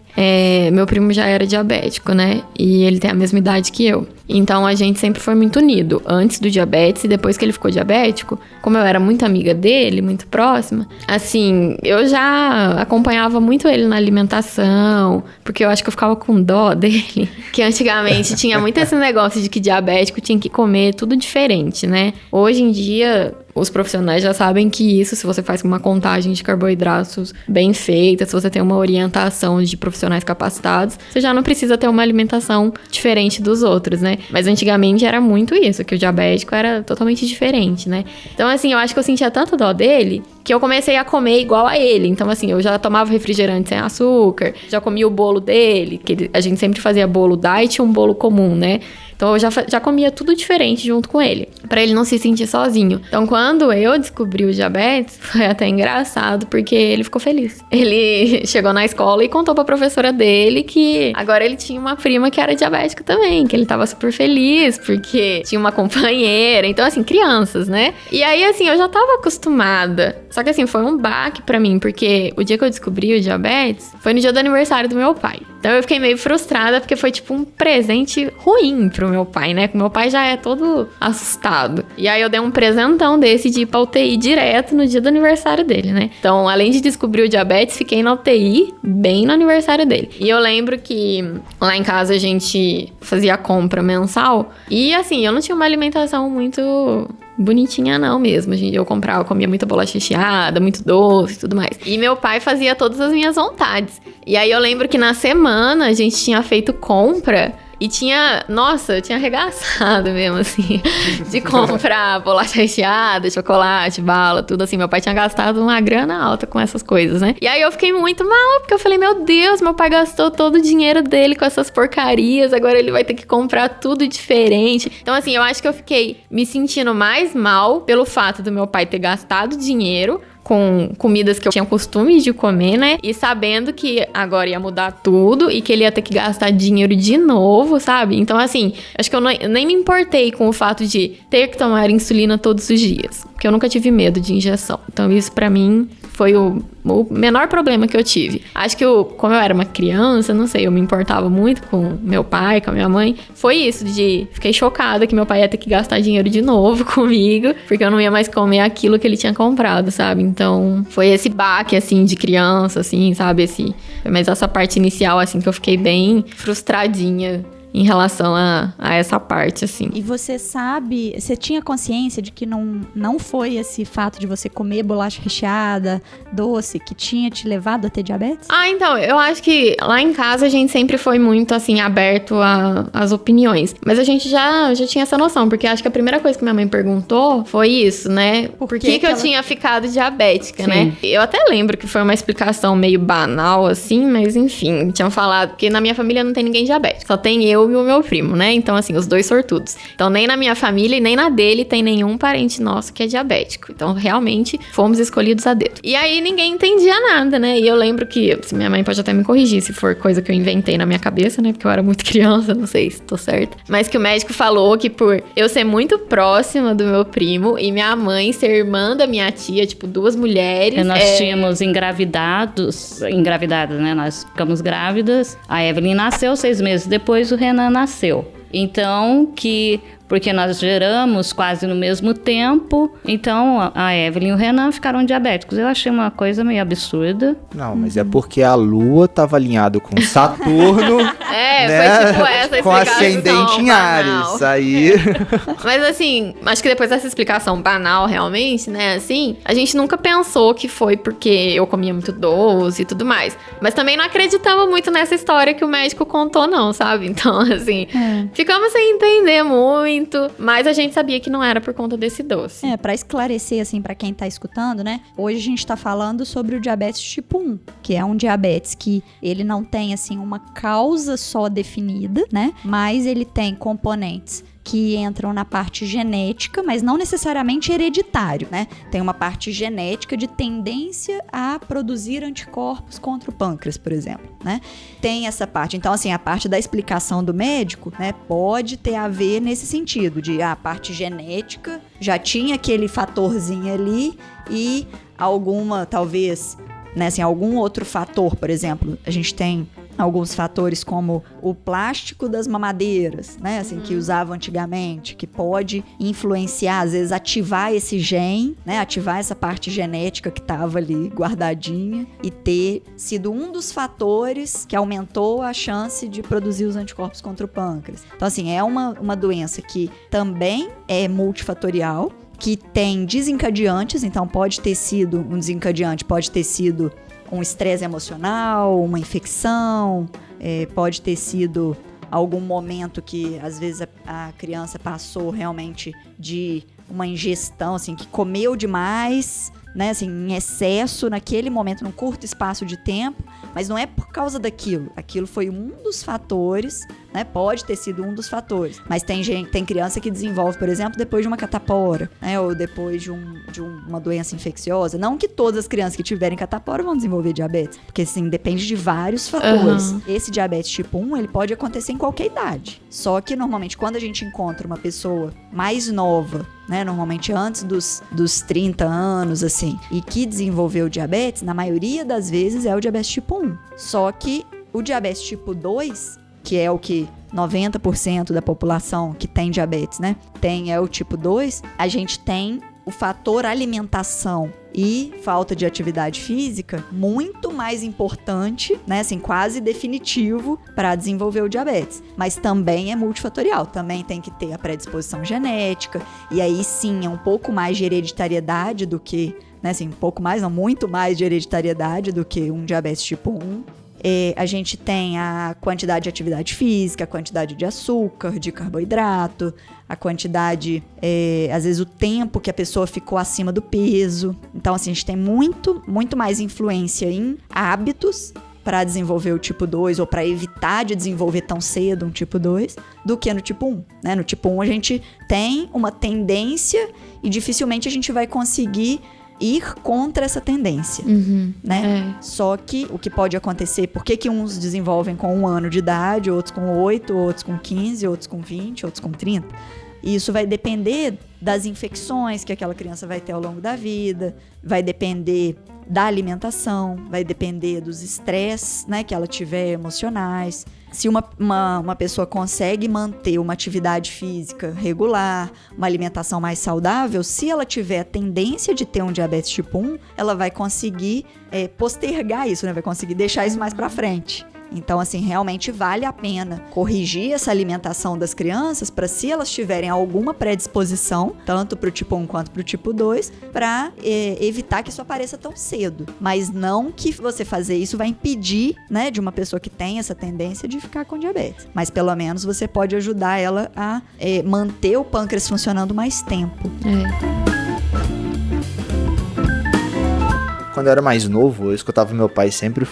Meu primo já era diabético, né? E ele tem a mesma idade que eu. Então a gente sempre foi muito unido. Antes do diabetes e depois que ele ficou diabético, como eu era muito amiga dele, muito próxima, assim, eu já acompanhava muito ele na alimentação, porque eu acho que eu ficava com dó dele. Que antigamente tinha muito esse negócio de que diabético tinha que comer tudo diferente, né? Hoje em dia, os profissionais já sabem que isso, se você faz uma contagem de carboidratos bem feita, se você tem uma orientação de profissionais capacitados, você já não precisa ter uma alimentação diferente dos outros, né? Mas antigamente era muito isso, que o diabético era totalmente diferente, né? Então, assim, eu acho que eu sentia tanto dó dele que eu comecei a comer igual a ele. Então, assim, eu já tomava refrigerante sem açúcar, já comia o bolo dele, que a gente sempre fazia bolo diet e um bolo comum, né? Então eu já comia tudo diferente junto com ele, pra ele não se sentir sozinho. Então quando eu descobri o diabetes, foi até engraçado, porque ele ficou feliz. Ele chegou na escola e contou pra professora dele que agora ele tinha uma prima que era diabética também, que ele tava super feliz, porque tinha uma companheira. Então assim, crianças, né? E aí assim, eu já tava acostumada. Só que assim, foi um baque pra mim, porque o dia que eu descobri o diabetes foi no dia do aniversário do meu pai. Então eu fiquei meio frustrada, porque foi tipo um presente ruim pro meu pai, né? Que meu pai já é todo assustado. E aí eu dei um presentão desse de ir pra UTI direto no dia do aniversário dele, né? Então, além de descobrir o diabetes, fiquei na UTI bem no aniversário dele. E eu lembro que lá em casa a gente fazia compra mensal. E assim, eu não tinha uma alimentação muito bonitinha não mesmo. Eu comia muita bolacha recheada, muito doce e tudo mais. E meu pai fazia todas as minhas vontades. E aí eu lembro que na semana a gente tinha feito compra e eu tinha arregaçado mesmo, assim, de comprar bolacha recheada, chocolate, bala, tudo assim. Meu pai tinha gastado uma grana alta com essas coisas, né? E aí eu fiquei muito mal, porque eu falei, meu Deus, meu pai gastou todo o dinheiro dele com essas porcarias, agora ele vai ter que comprar tudo diferente. Então, assim, eu acho que eu fiquei me sentindo mais mal pelo fato do meu pai ter gastado dinheiro com comidas que eu tinha costume de comer, né? E sabendo que agora ia mudar tudo e que ele ia ter que gastar dinheiro de novo, sabe? Então, assim, acho que eu nem me importei com o fato de ter que tomar insulina todos os dias, porque eu nunca tive medo de injeção. Então, isso pra mim foi o menor problema que eu tive. Acho que como eu era uma criança, não sei, eu me importava muito com meu pai, com a minha mãe. Foi isso, fiquei chocada que meu pai ia ter que gastar dinheiro de novo comigo, porque eu não ia mais comer aquilo que ele tinha comprado, sabe? Então, foi esse baque, assim, de criança, assim, sabe? Mas essa parte inicial, assim, que eu fiquei bem frustradinha em relação a essa parte, assim. E você tinha consciência de que não foi esse fato de você comer bolacha recheada, doce, que tinha te levado a ter diabetes? Então, eu acho que lá em casa a gente sempre foi muito, assim, aberto às opiniões. Mas a gente já tinha essa noção, porque acho que a primeira coisa que minha mãe perguntou foi isso, né? Por que eu tinha ficado diabética, né? Eu até lembro que foi uma explicação meio banal, assim, mas enfim, tinham falado que na minha família não tem ninguém diabético, só tem eu e o meu primo, né? Então, assim, os dois sortudos. Então, nem na minha família e nem na dele tem nenhum parente nosso que é diabético. Então, realmente, fomos escolhidos a dedo. E aí, ninguém entendia nada, né? E eu lembro que, assim, minha mãe pode até me corrigir se for coisa que eu inventei na minha cabeça, né? Porque eu era muito criança, não sei se tô certa. Mas que o médico falou que por eu ser muito próxima do meu primo e minha mãe ser irmã da minha tia, tipo, duas mulheres... E nós tínhamos engravidadas, né? Nós ficamos grávidas. A Evelyn nasceu 6 meses depois, o Renan nasceu. Então, porque nós geramos quase no mesmo tempo, então a Evelyn e o Renan ficaram diabéticos. Eu achei uma coisa meio absurda. Não, mas é porque a Lua tava alinhado com Saturno, né? Foi tipo essa explicação. Com ascendente em Áries, aí... Mas assim, acho que depois dessa explicação banal, realmente, né, assim, a gente nunca pensou que foi porque eu comia muito doce e tudo mais. Mas também não acreditamos muito nessa história que o médico contou, não, sabe? Então, assim, ficamos sem entender muito, mas a gente sabia que não era por conta desse doce. Pra esclarecer, assim, pra quem tá escutando, né? Hoje a gente tá falando sobre o diabetes tipo 1, que é um diabetes que ele não tem, assim, uma causa só definida, né? Mas ele tem componentes que entram na parte genética, mas não necessariamente hereditário, né? Tem uma parte genética de tendência a produzir anticorpos contra o pâncreas, por exemplo, né? Tem essa parte. Então, assim, a parte da explicação do médico, né, pode ter a ver nesse sentido, de a parte genética já tinha aquele fatorzinho ali e alguma, talvez, né, assim, algum outro fator, por exemplo, a gente tem alguns fatores como o plástico das mamadeiras, né, assim, que usavam antigamente, que pode influenciar, às vezes ativar esse gene, né, ativar essa parte genética que estava ali guardadinha e ter sido um dos fatores que aumentou a chance de produzir os anticorpos contra o pâncreas. Então, assim, é uma doença que também é multifatorial, que tem desencadeantes, então pode ter sido um desencadeante, pode ter sido um estresse emocional, uma infecção, pode ter sido algum momento que às vezes a criança passou realmente de uma ingestão, assim, que comeu demais, né, assim, em excesso naquele momento, num curto espaço de tempo, mas não é por causa daquilo. Aquilo foi um dos fatores, né, pode ter sido um dos fatores. Mas tem criança que desenvolve, por exemplo, depois de uma catapora, né, ou depois de uma doença infecciosa. Não que todas as crianças que tiverem catapora vão desenvolver diabetes, porque, assim, depende de vários fatores. Esse diabetes tipo 1, ele pode acontecer em qualquer idade. Só que, normalmente, quando a gente encontra uma pessoa mais nova, né, normalmente antes dos 30 anos, assim, e que desenvolveu diabetes, na maioria das vezes é o diabetes tipo 1. Só que o diabetes tipo 2, que é o que 90% da população que tem diabetes, né, é o tipo 2, a gente tem o fator alimentação e falta de atividade física muito mais importante, né, assim, quase definitivo para desenvolver o diabetes. Mas também é multifatorial, também tem que ter a predisposição genética, e aí sim é um pouco mais de hereditariedade do que, né, assim, um pouco mais, não, muito mais de hereditariedade do que um diabetes tipo 1. A gente tem a quantidade de atividade física, a quantidade de açúcar, de carboidrato, a quantidade, às vezes o tempo que a pessoa ficou acima do peso. Então, assim, a gente tem muito, muito mais influência em hábitos para desenvolver o tipo 2 ou para evitar de desenvolver tão cedo um tipo 2 do que no tipo 1, né? No tipo 1 a gente tem uma tendência e dificilmente a gente vai conseguir ir contra essa tendência, né? Só que o que pode acontecer, por que uns desenvolvem com 1 ano de idade, outros com 8, outros com 15, outros com 20, outros com 30? E isso vai depender das infecções que aquela criança vai ter ao longo da vida, vai depender da alimentação, vai depender dos estresses, né, que ela tiver emocionais. Se uma pessoa consegue manter uma atividade física regular, uma alimentação mais saudável, se ela tiver a tendência de ter um diabetes tipo 1, ela vai conseguir postergar isso, né? Vai conseguir deixar isso mais para frente. Então, assim, realmente vale a pena corrigir essa alimentação das crianças para, se elas tiverem alguma predisposição, tanto para o tipo 1 quanto para o tipo 2, para evitar que isso apareça tão cedo. Mas não que você fazer isso vai impedir, né, de uma pessoa que tem essa tendência de ficar com diabetes. Mas pelo menos você pode ajudar ela a manter o pâncreas funcionando mais tempo. Quando eu era mais novo, eu escutava meu pai sempre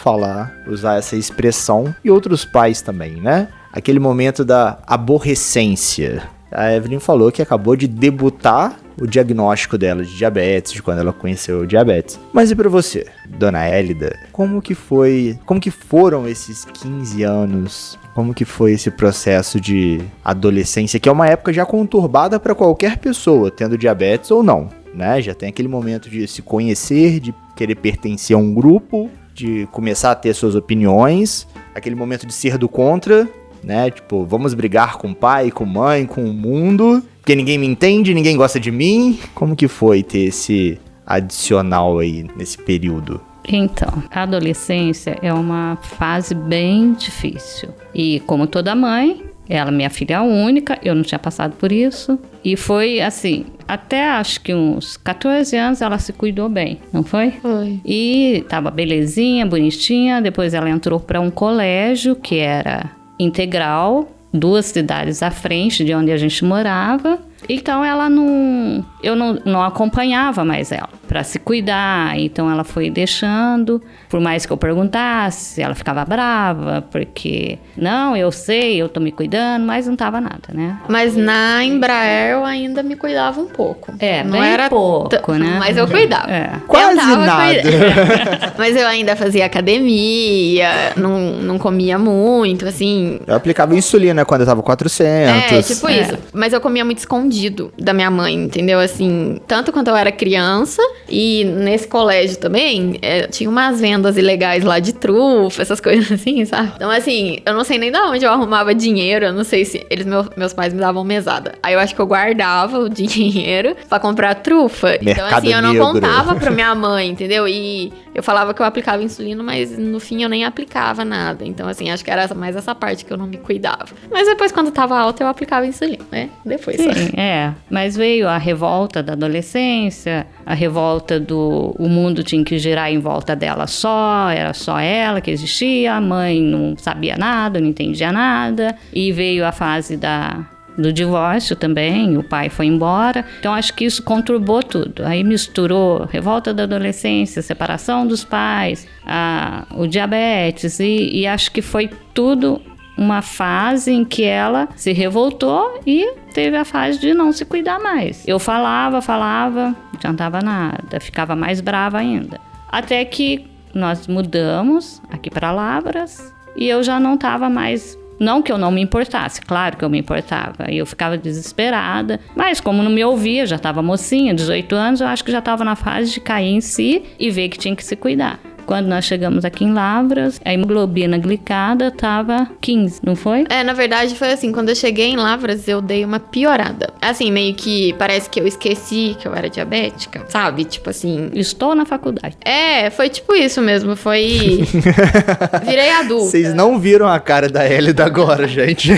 usar essa expressão, e outros pais também, né? Aquele momento da aborrecência. A Evelyn falou que acabou de debutar o diagnóstico dela de diabetes, de quando ela conheceu o diabetes. Mas e pra você, dona Hélida? Como que foram esses 15 anos? Como que foi esse processo de adolescência, que é uma época já conturbada para qualquer pessoa, tendo diabetes ou não, né? Já tem aquele momento de se conhecer, de querer pertencer a um grupo, de começar a ter suas opiniões, aquele momento de ser do contra, né? Tipo, vamos brigar com o pai, com a mãe, com o mundo, porque ninguém me entende, ninguém gosta de mim. Como que foi ter esse adicional aí nesse período? Então, a adolescência é uma fase bem difícil. E como toda mãe, ela é minha filha única, eu não tinha passado por isso. E foi assim, até acho que uns 14 anos ela se cuidou bem, não foi? Foi. E tava belezinha, bonitinha. Depois ela entrou para um colégio que era integral, 2 cidades à frente de onde a gente morava. Então eu não acompanhava mais ela para se cuidar, então ela foi deixando. Por mais que eu perguntasse, ela ficava brava, porque não, eu sei, eu tô me cuidando, mas não tava nada, né? Mas na Embraer eu ainda me cuidava um pouco. Não bem era pouco, né? Mas eu cuidava. Quase eu nada. Mas eu ainda fazia academia, não comia muito, assim. Eu aplicava insulina quando eu tava 400. Tipo isso. Mas eu comia muito escondido da minha mãe, entendeu? Assim, tanto quando eu era criança, e nesse colégio também, tinha umas vendas ilegais lá de trufa, essas coisas assim, sabe? Então, assim, eu não sei nem de onde eu arrumava dinheiro, eu não sei se meus pais me davam mesada. Aí eu acho que eu guardava o dinheiro pra comprar trufa. Mercado então, assim, eu não negro. contava pra minha mãe, entendeu? E eu falava que eu aplicava insulina, mas no fim eu nem aplicava nada. Então, assim, acho que era mais essa parte que eu não me cuidava. Mas depois, quando tava alta, eu aplicava insulina, né? Depois. Sim, mas veio a revolta da adolescência, a revolta o mundo tinha que girar em volta dela só, era só ela que existia, a mãe não sabia nada, não entendia nada, e veio a fase do divórcio também, o pai foi embora, então acho que isso conturbou tudo, aí misturou revolta da adolescência, separação dos pais, o diabetes, e acho que foi tudo uma fase em que ela se revoltou e teve a fase de não se cuidar mais. Eu falava, não adiantava nada, ficava mais brava ainda. Até que nós mudamos aqui para Lavras e eu já não estava mais... Não que eu não me importasse, claro que eu me importava. E eu ficava desesperada. Mas como não me ouvia, já estava mocinha, 18 anos, eu acho que já estava na fase de cair em si e ver que tinha que se cuidar. Quando nós chegamos aqui em Lavras, a hemoglobina glicada tava 15, não foi? Na verdade foi assim, quando eu cheguei em Lavras, eu dei uma piorada. Assim, meio que parece que eu esqueci que eu era diabética, sabe? Tipo assim... Estou na faculdade. Foi tipo isso mesmo, foi... Virei adulta. Vocês não viram a cara da Hélida agora, gente.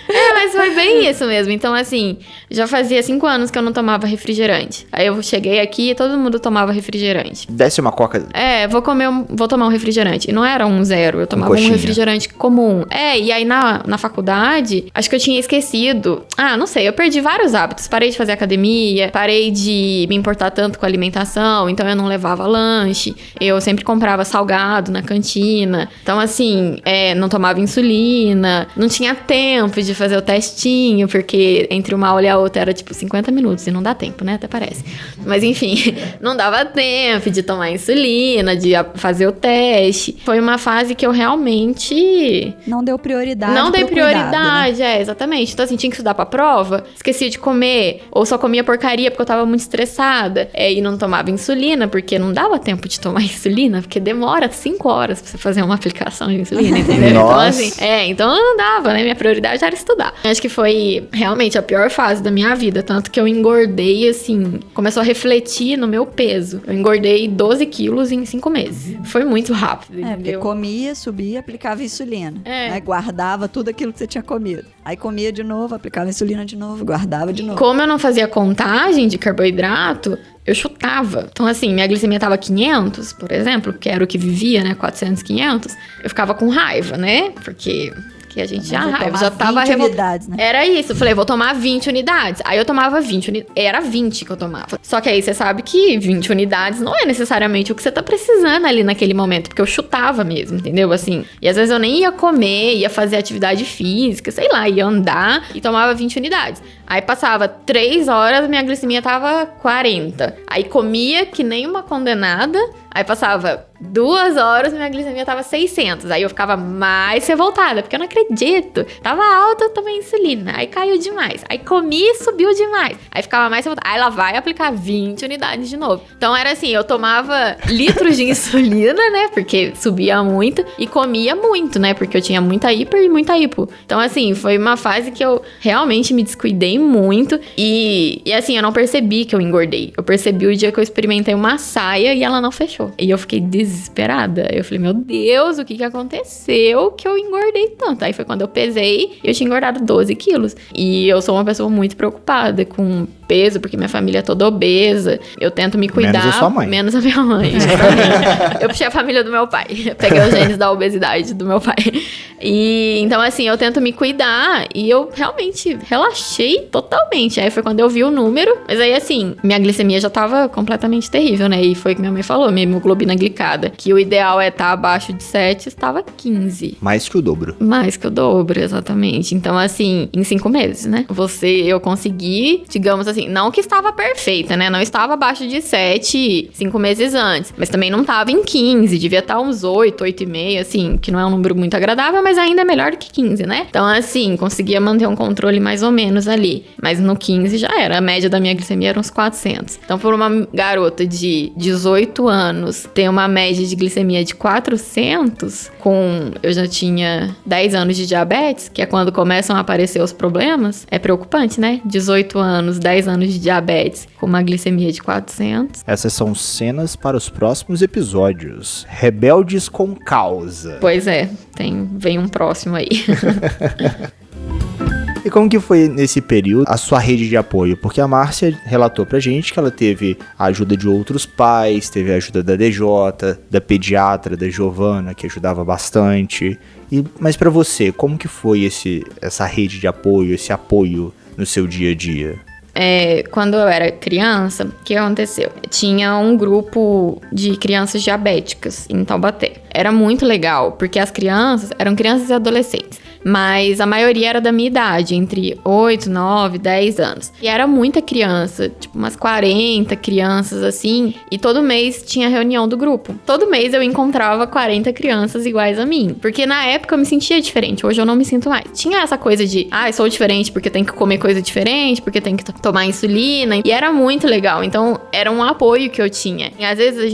Mas foi bem isso mesmo. Então, assim, já fazia 5 anos que eu não tomava refrigerante. Aí eu cheguei aqui e todo mundo tomava refrigerante. Desce uma coca. Vou tomar um refrigerante. E não era 1-0, eu tomava um refrigerante comum. E aí na faculdade, acho que eu tinha esquecido. Não sei, eu perdi vários hábitos. Parei de fazer academia, parei de me importar tanto com a alimentação, então eu não levava lanche. Eu sempre comprava salgado na cantina. Então, assim, não tomava insulina, não tinha tempo de fazer o testinho, porque entre uma aula e a outra era tipo 50 minutos, e não dá tempo, né? Até parece. Mas enfim, não dava tempo de tomar insulina, de fazer o teste. Foi uma fase que eu realmente... Não deu prioridade. Não dei prioridade, cuidado, né? Exatamente. Então assim, tinha que estudar pra prova, esquecia de comer, ou só comia porcaria porque eu tava muito estressada, e não tomava insulina, porque não dava tempo de tomar insulina, porque demora 5 horas pra você fazer uma aplicação de insulina, entendeu? Nossa. Então assim, então não dava, né? Minha prioridade era estudar. Acho que foi realmente a pior fase da minha vida, tanto que eu engordei, assim, começou a refletir no meu peso. Eu engordei 12 quilos em 5 meses. Foi muito rápido, Porque entendeu? comia, subia, aplicava insulina. É. Né? Guardava tudo aquilo que você tinha comido. Aí comia de novo, aplicava insulina de novo, guardava de novo. Como eu não fazia contagem de carboidrato, eu chutava. Então, assim, minha glicemia tava 500, por exemplo, que era o que vivia, né? 400, 500. Eu ficava com raiva, né? Porque a gente já tava 20 unidades, né? Era isso. Eu falei, vou tomar 20 unidades. Aí eu tomava 20 unidades. Era 20 que eu tomava. Só que aí você sabe que 20 unidades não é necessariamente o que você tá precisando ali naquele momento. Porque eu chutava mesmo, entendeu? Assim. E às vezes eu nem ia comer, ia fazer atividade física, sei lá, ia andar e tomava 20 unidades. Aí passava 3 horas, minha glicemia tava 40. Aí comia que nem uma condenada. Aí passava 2 horas, minha glicemia tava 600. Aí eu ficava mais revoltada, porque eu não acredito. Tava alta, eu tomei insulina. Aí caiu demais. Aí comi e subiu demais. Aí ficava mais revoltada. Aí ela vai aplicar 20 unidades de novo. Então era assim, eu tomava litros de insulina, né? Porque subia muito. E comia muito, né? Porque eu tinha muita hiper e muita hipo. Então assim, foi uma fase que eu realmente me descuidei muito. E assim, eu não percebi que eu engordei. Eu percebi o dia que eu experimentei uma saia e ela não fechou. E eu fiquei desesperada. Eu falei, meu Deus, o que aconteceu que eu engordei tanto? Aí foi quando eu pesei e eu tinha engordado 12 quilos. E eu sou uma pessoa muito preocupada com peso, porque minha família é toda obesa. Eu tento me cuidar. Menos a sua mãe. Menos a minha mãe. Eu puxei a família do meu pai. Eu peguei os genes da obesidade do meu pai. E então, assim, eu tento me cuidar e eu realmente relaxei totalmente. Aí foi quando eu vi o número. Mas aí, assim, minha glicemia já tava completamente terrível, né? E foi o que minha mãe falou, minha hemoglobina glicada, que o ideal é estar abaixo de 7, estava 15. Mais que o dobro. Mais que o dobro, exatamente. Então, assim, em 5 meses, né? Eu consegui, digamos assim, não que estava perfeita, né? Não estava abaixo de 7 5 meses antes. Mas também não estava em 15. Devia estar uns 8, 8,5, assim, que não é um número muito agradável, mas ainda é melhor do que 15, né? Então, assim, conseguia manter um controle mais ou menos ali. Mas no 15 já era. A média da minha glicemia era uns 400. Então, por uma garota de 18 anos ter uma média de glicemia de 400, eu já tinha 10 anos de diabetes, que é quando começam a aparecer os problemas, é preocupante, né? 18 anos, 10 anos de diabetes, com uma glicemia de 400. Essas são cenas para os próximos episódios. Rebeldes com causa. Pois é, vem um próximo aí. E como que foi nesse período a sua rede de apoio? Porque a Márcia relatou pra gente que ela teve a ajuda de outros pais, teve a ajuda da DJ, da pediatra, da Giovana, que ajudava bastante. Mas pra você, como que foi essa rede de apoio, esse apoio no seu dia a dia? Quando eu era criança, o que aconteceu? Tinha um grupo de crianças diabéticas em Taubaté. Era muito legal, porque as crianças eram crianças e adolescentes. Mas a maioria era da minha idade, entre 8, 9, 10 anos. E era muita criança, tipo umas 40 crianças assim. E todo mês tinha reunião do grupo. Todo mês eu encontrava 40 crianças iguais a mim. Porque na época eu me sentia diferente, hoje eu não me sinto mais. Tinha essa coisa de, eu sou diferente porque tenho que comer coisa diferente, porque tenho que tomar insulina. E era muito legal, então era um apoio que eu tinha. E às vezes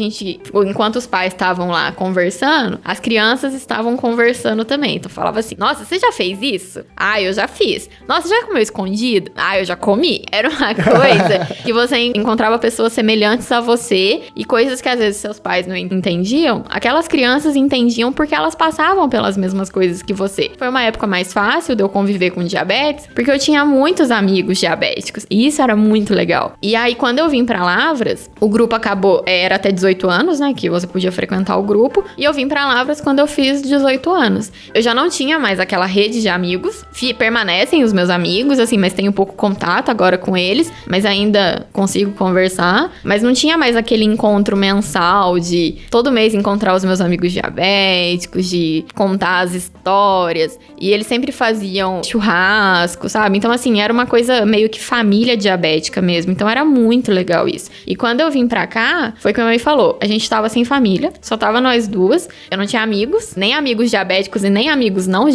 enquanto os pais estavam lá conversando, as crianças estavam conversando também. Então eu falava assim, nossa, você já fez isso? Eu já fiz. Nossa, já comeu escondido? Eu já comi. Era uma coisa que você encontrava pessoas semelhantes a você e coisas que às vezes seus pais não entendiam. Aquelas crianças entendiam porque elas passavam pelas mesmas coisas que você. Foi uma época mais fácil de eu conviver com diabetes, porque eu tinha muitos amigos diabéticos. E isso era muito legal. E aí, quando eu vim pra Lavras, o grupo acabou, era até 18 anos, né, que você podia frequentar o grupo. E eu vim pra Lavras quando eu fiz 18 anos. Eu já não tinha mais aquela rede de amigos. Permanecem os meus amigos, assim, mas tenho pouco contato agora com eles, mas ainda consigo conversar. Mas não tinha mais aquele encontro mensal de todo mês encontrar os meus amigos diabéticos, de contar as histórias. E eles sempre faziam churrasco, sabe? Então, assim, era uma coisa meio que família diabética mesmo. Então, era muito legal isso. E quando eu vim pra cá, foi como a mãe falou, a gente tava sem família, só tava nós duas. Eu não tinha amigos, nem amigos diabéticos e nem amigos não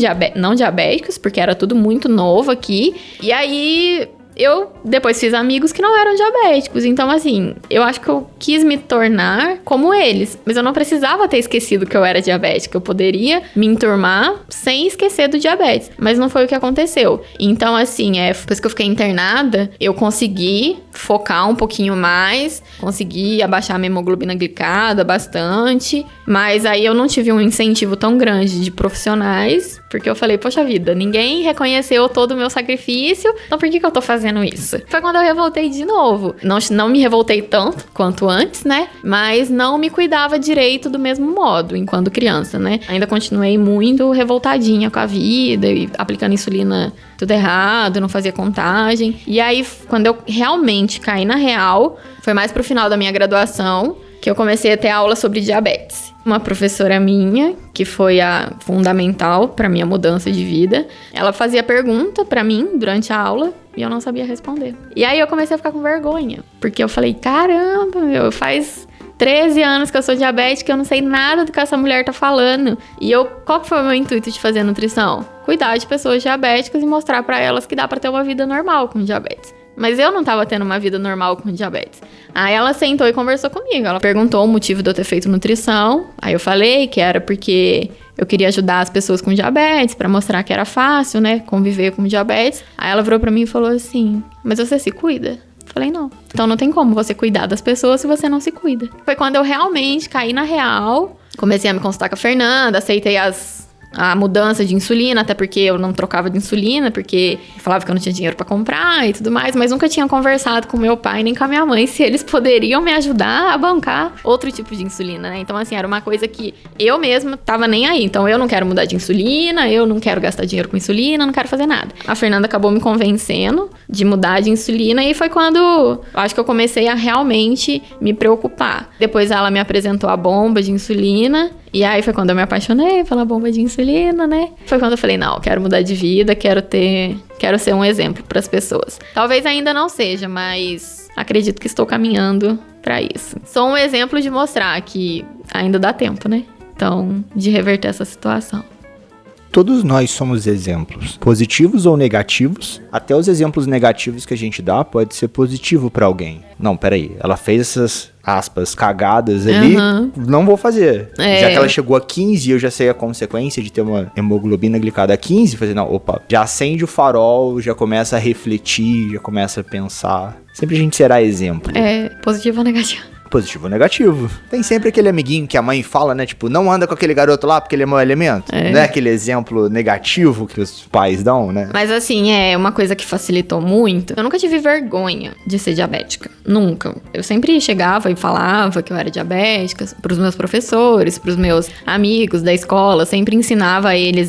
diabéticos, porque era tudo muito novo aqui. E aí eu depois fiz amigos que não eram diabéticos. Então, assim, eu acho que eu quis me tornar como eles. Mas eu não precisava ter esquecido que eu era diabética. Eu poderia me enturmar sem esquecer do diabetes. Mas não foi o que aconteceu. Então, assim, depois que eu fiquei internada, eu consegui focar um pouquinho mais, consegui abaixar minha hemoglobina glicada bastante. Mas aí eu não tive um incentivo tão grande de profissionais, porque eu falei, poxa vida, ninguém reconheceu todo o meu sacrifício, então por que eu tô fazendo isso? Foi quando eu revoltei de novo. Não me revoltei tanto quanto antes, né? Mas não me cuidava direito do mesmo modo, enquanto criança, né? Ainda continuei muito revoltadinha com a vida, e aplicando insulina tudo errado, não fazia contagem. E aí, quando eu realmente caí na real, foi mais pro final da minha graduação, que eu comecei a ter aula sobre diabetes. Uma professora minha, que foi a fundamental para minha mudança de vida, ela fazia pergunta para mim durante a aula e eu não sabia responder. E aí eu comecei a ficar com vergonha, porque eu falei, caramba, faz 13 anos que eu sou diabética, eu não sei nada do que essa mulher tá falando. E qual que foi o meu intuito de fazer nutrição? Cuidar de pessoas diabéticas e mostrar para elas que dá para ter uma vida normal com diabetes. Mas eu não tava tendo uma vida normal com diabetes. Aí ela sentou e conversou comigo. Ela perguntou o motivo de eu ter feito nutrição. Aí eu falei que era porque eu queria ajudar as pessoas com diabetes, pra mostrar que era fácil, né, conviver com diabetes. Aí ela virou pra mim e falou assim, mas você se cuida? Eu falei, não. Então não tem como você cuidar das pessoas se você não se cuida. Foi quando eu realmente caí na real. Comecei a me consultar com a Fernanda, aceitei a mudança de insulina, até porque eu não trocava de insulina, porque eu falava que eu não tinha dinheiro pra comprar e tudo mais, mas nunca tinha conversado com meu pai nem com a minha mãe se eles poderiam me ajudar a bancar outro tipo de insulina, né? Então, assim, era uma coisa que eu mesma tava nem aí. Então, eu não quero mudar de insulina, eu não quero gastar dinheiro com insulina, não quero fazer nada. A Fernanda acabou me convencendo de mudar de insulina e foi quando eu acho que eu comecei a realmente me preocupar. Depois ela me apresentou a bomba de insulina. E aí foi quando eu me apaixonei pela bomba de insulina, né? Foi quando eu falei, não, quero mudar de vida, quero ser um exemplo para as pessoas. Talvez ainda não seja, mas acredito que estou caminhando para isso. Sou um exemplo de mostrar que ainda dá tempo, né? Então, de reverter essa situação. Todos nós somos exemplos, positivos ou negativos. Até os exemplos negativos que a gente dá pode ser positivo pra alguém. Não, peraí, ela fez essas, aspas, cagadas ali, não vou fazer. Já que ela chegou a 15 e eu já sei a consequência de ter uma hemoglobina glicada a 15, fazer, não, opa, já acende o farol, já começa a refletir, já começa a pensar. Sempre a gente será exemplo. Positivo ou negativo? Positivo ou negativo. Tem sempre aquele amiguinho que a mãe fala, né? Tipo, não anda com aquele garoto lá porque ele é mau elemento. Não é aquele exemplo negativo que os pais dão, né? Mas assim, uma coisa que facilitou muito. Eu nunca tive vergonha de ser diabética. Nunca. Eu sempre chegava e falava que eu era diabética pros meus professores, pros meus amigos da escola. Sempre ensinava eles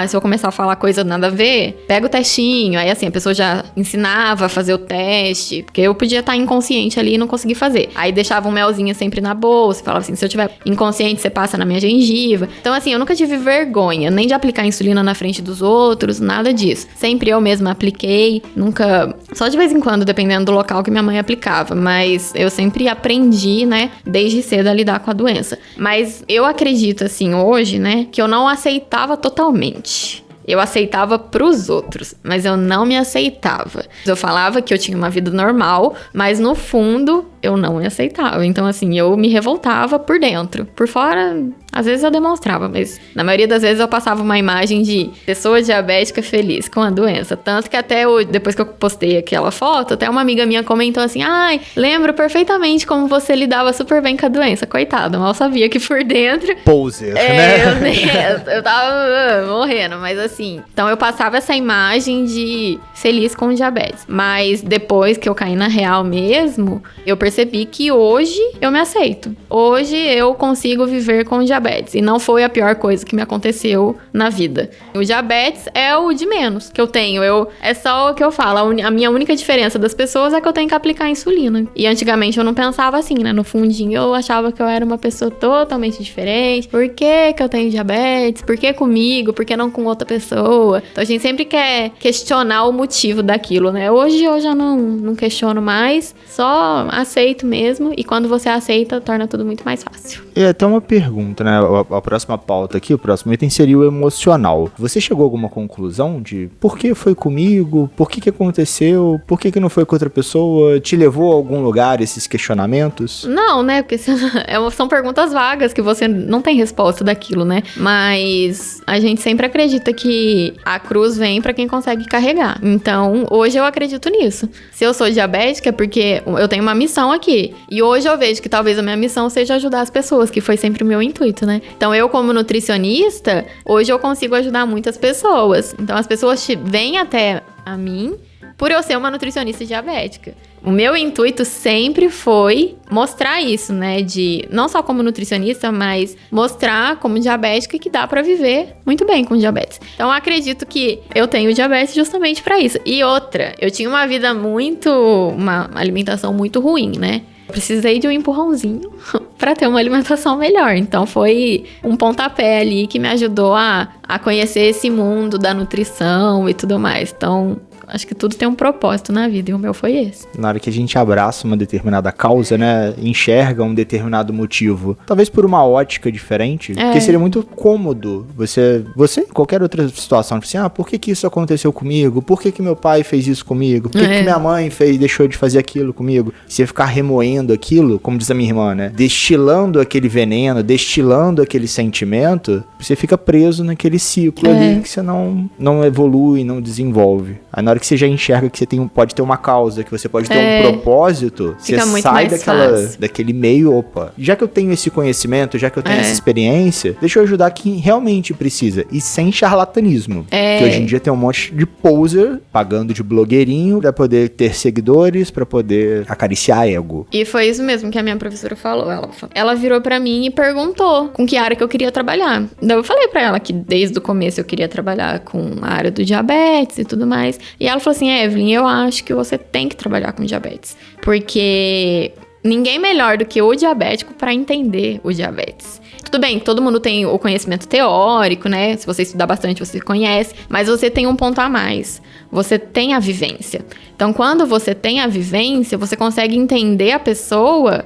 se eu começar a falar coisa nada a ver, pega o testinho. Aí assim, a pessoa já ensinava a fazer o teste, porque eu podia estar inconsciente ali e não conseguir fazer. Aí deixava um melzinho sempre na bolsa, falava assim, se eu tiver inconsciente, você passa na minha gengiva. Então assim, eu nunca tive vergonha, nem de aplicar insulina na frente dos outros, nada disso. Sempre eu mesma apliquei, nunca... Só de vez em quando, dependendo do local que minha mãe aplicava, mas eu sempre aprendi, né, desde cedo a lidar com a doença. Mas eu acredito, assim, hoje, né, que eu não aceitava totalmente. Eu aceitava pros outros, mas eu não me aceitava. Eu falava que eu tinha uma vida normal, mas no fundo eu não me aceitava. Então, assim, eu me revoltava por dentro. Por fora, às vezes eu demonstrava, mas na maioria das vezes eu passava uma imagem de pessoa diabética feliz com a doença. Tanto que até depois que eu postei aquela foto, até uma amiga minha comentou assim, ai, lembro perfeitamente como você lidava super bem com a doença. Coitada, mal sabia que por dentro... Poser, né? Eu tava morrendo, mas assim... Então eu passava essa imagem de feliz com diabetes. Mas depois que eu caí na real mesmo, eu percebi que hoje eu me aceito. Hoje eu consigo viver com diabetes. E não foi a pior coisa que me aconteceu na vida. O diabetes é o de menos que eu tenho. É só o que eu falo. A minha única diferença das pessoas é que eu tenho que aplicar insulina. E antigamente eu não pensava assim, né? No fundinho eu achava que eu era uma pessoa totalmente diferente. Por que eu tenho diabetes? Por que comigo? Por que não com outra pessoa? Então a gente sempre quer questionar o motivo daquilo, né? Hoje eu já não questiono mais. Só aceito mesmo. E quando você aceita, torna tudo muito mais fácil. É até uma pergunta, né? né? A próxima pauta aqui, o próximo item seria o emocional. Você chegou a alguma conclusão de por que foi comigo? Por que aconteceu? Por que não foi com outra pessoa? Te levou a algum lugar esses questionamentos? Não, né? Porque são perguntas vagas que você não tem resposta daquilo, né? Mas a gente sempre acredita que a cruz vem pra quem consegue carregar. Então, hoje eu acredito nisso. Se eu sou diabética é porque eu tenho uma missão aqui. E hoje eu vejo que talvez a minha missão seja ajudar as pessoas, que foi sempre o meu intuito, né? Então, eu como nutricionista, hoje eu consigo ajudar muitas pessoas. Então, as pessoas vêm até a mim por eu ser uma nutricionista diabética. O meu intuito sempre foi mostrar isso, né? De não só como nutricionista, mas mostrar como diabética que dá pra viver muito bem com diabetes. Então, eu acredito que eu tenho diabetes justamente pra isso. E outra, eu tinha uma alimentação muito ruim, né? Precisei de um empurrãozinho pra ter uma alimentação melhor. Então, foi um pontapé ali que me ajudou a conhecer esse mundo da nutrição e tudo mais. Então, acho que tudo tem um propósito na vida e o meu foi esse. Na hora que a gente abraça uma determinada causa, né, enxerga um determinado motivo, talvez por uma ótica diferente, porque seria muito cômodo você em qualquer outra situação, tipo assim, por que isso aconteceu comigo? Por que meu pai fez isso comigo? Por que minha mãe deixou de fazer aquilo comigo? Você ficar remoendo aquilo, como diz a minha irmã, né, destilando aquele veneno, destilando aquele sentimento, você fica preso naquele ciclo ali que você não evolui, não desenvolve. Aí na hora que você já enxerga que você pode ter uma causa, que você pode ter um propósito, fica você sai daquele meio, já que eu tenho esse conhecimento, já que eu tenho essa experiência, deixa eu ajudar quem realmente precisa. E sem charlatanismo. Que hoje em dia tem um monte de poser pagando de blogueirinho pra poder ter seguidores, pra poder acariciar ego. E foi isso mesmo que a minha professora falou. Ela virou pra mim e perguntou com que área que eu queria trabalhar. Daí eu falei pra ela que desde o começo eu queria trabalhar com a área do diabetes e tudo mais. E ela falou assim, Evelyn, eu acho que você tem que trabalhar com diabetes. Porque ninguém melhor do que o diabético para entender o diabetes. Tudo bem, todo mundo tem o conhecimento teórico, né? Se você estudar bastante, você conhece. Mas você tem um ponto a mais. Você tem a vivência. Então, quando você tem a vivência, você consegue entender a pessoa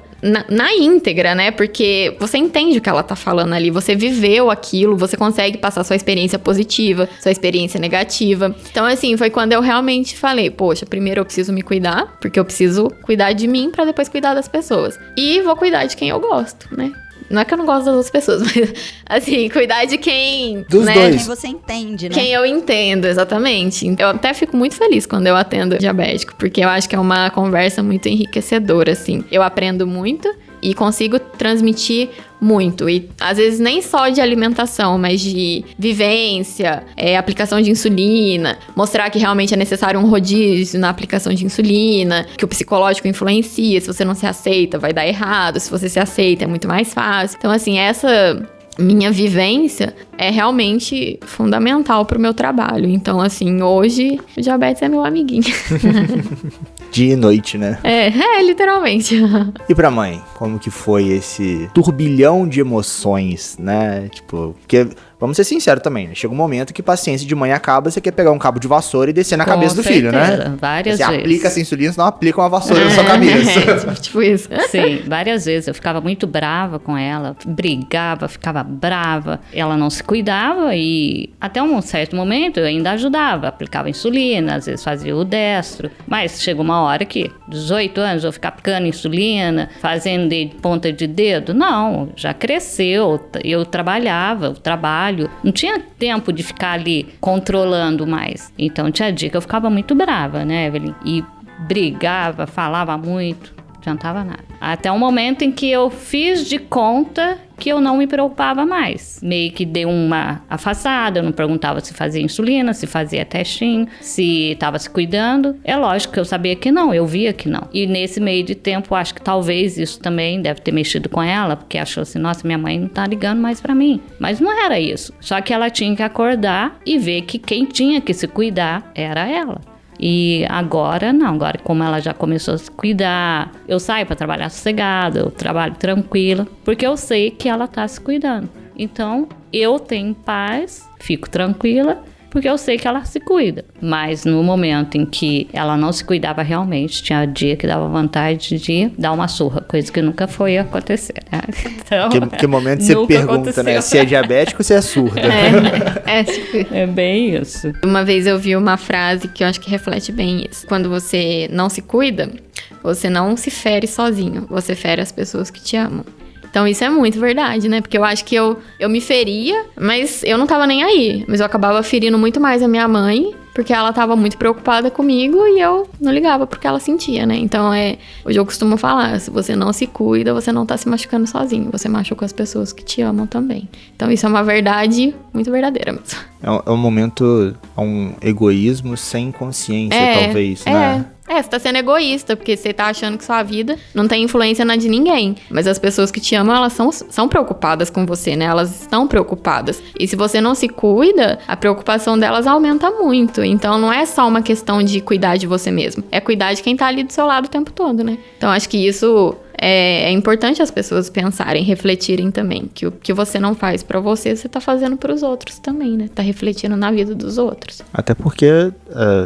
na íntegra, né? Porque você entende o que ela tá falando ali. Você viveu aquilo, você consegue passar sua experiência positiva, sua experiência negativa. Então, assim, foi quando eu realmente falei, poxa, primeiro eu preciso me cuidar, porque eu preciso cuidar de mim pra depois cuidar das pessoas. E vou cuidar de quem eu gosto, né? Não é que eu não gosto das outras pessoas, mas, assim, cuidar de quem... Dos dois. Quem você entende, né? Quem eu entendo, exatamente. Eu até fico muito feliz quando eu atendo diabético, porque eu acho que é uma conversa muito enriquecedora, assim. Eu aprendo muito e consigo transmitir muito. E às vezes nem só de alimentação, mas de vivência, aplicação de insulina, mostrar que realmente é necessário um rodízio na aplicação de insulina, que o psicológico influencia, se você não se aceita vai dar errado, se você se aceita é muito mais fácil. Então, assim, essa minha vivência é realmente fundamental pro meu trabalho. Então, assim, hoje o diabetes é meu amiguinho. Dia e noite, né? Literalmente. E pra mãe, como que foi esse turbilhão de emoções, né? Tipo, porque, vamos ser sinceros também, né? Chega um momento que paciência de mãe acaba, você quer pegar um cabo de vassoura e descer na cabeça do filho, né? Várias você vezes. Aplica essa insulina, senão aplica uma vassoura na sua cabeça. Tipo isso. Sim, várias vezes eu ficava muito brava com ela, brigava, ficava brava. Ela não se cuidava e até um certo momento eu ainda ajudava, aplicava insulina, às vezes fazia o destro, mas chegou uma hora que 18 anos eu ficar aplicando insulina, fazendo de ponta de dedo, não, já cresceu, eu trabalhava, o trabalho, não tinha tempo de ficar ali controlando mais, então tinha dia que eu ficava muito brava, né, Evelyn, e brigava, falava muito, não adiantava nada. Até um momento em que eu fiz de conta que eu não me preocupava mais. Meio que dei uma afastada, eu não perguntava se fazia insulina, se fazia testinho, se estava se cuidando. É lógico que eu sabia que não, eu via que não. E nesse meio de tempo, acho que talvez isso também deve ter mexido com ela, porque achou assim, nossa, minha mãe não tá ligando mais pra mim. Mas não era isso. Só que ela tinha que acordar e ver que quem tinha que se cuidar era ela. E agora não, agora como ela já começou a se cuidar, eu saio para trabalhar sossegada, eu trabalho tranquila, porque eu sei que ela tá se cuidando. Então eu tenho paz, fico tranquila porque eu sei que ela se cuida. Mas no momento em que ela não se cuidava realmente, tinha dia que dava vontade de dar uma surra, coisa que nunca foi acontecer, né? Então, Que momento você pergunta, aconteceu, né? Se é diabético ou se é surda. É bem isso. Uma vez eu vi uma frase que eu acho que reflete bem isso. Quando você não se cuida, você não se fere sozinho, você fere as pessoas que te amam. Então isso é muito verdade, né? Porque eu acho que eu me feria, mas eu não tava nem aí. Mas eu acabava ferindo muito mais a minha mãe, porque ela tava muito preocupada comigo e eu não ligava porque ela sentia, né? Então hoje eu costumo falar, se você não se cuida, você não tá se machucando sozinho. Você machuca as pessoas que te amam também. Então isso é uma verdade muito verdadeira mesmo. É um momento, um egoísmo sem consciência, talvez, né? Você tá sendo egoísta, porque você tá achando que sua vida não tem influência na de ninguém. Mas as pessoas que te amam, elas são preocupadas com você, né? Elas estão preocupadas. E se você não se cuida, a preocupação delas aumenta muito. Então não é só uma questão de cuidar de você mesmo. É cuidar de quem tá ali do seu lado o tempo todo, né? Então acho que isso... É importante as pessoas pensarem, refletirem também. Que o que você não faz pra você, você tá fazendo pros outros também, né? Tá refletindo na vida dos outros. Até porque,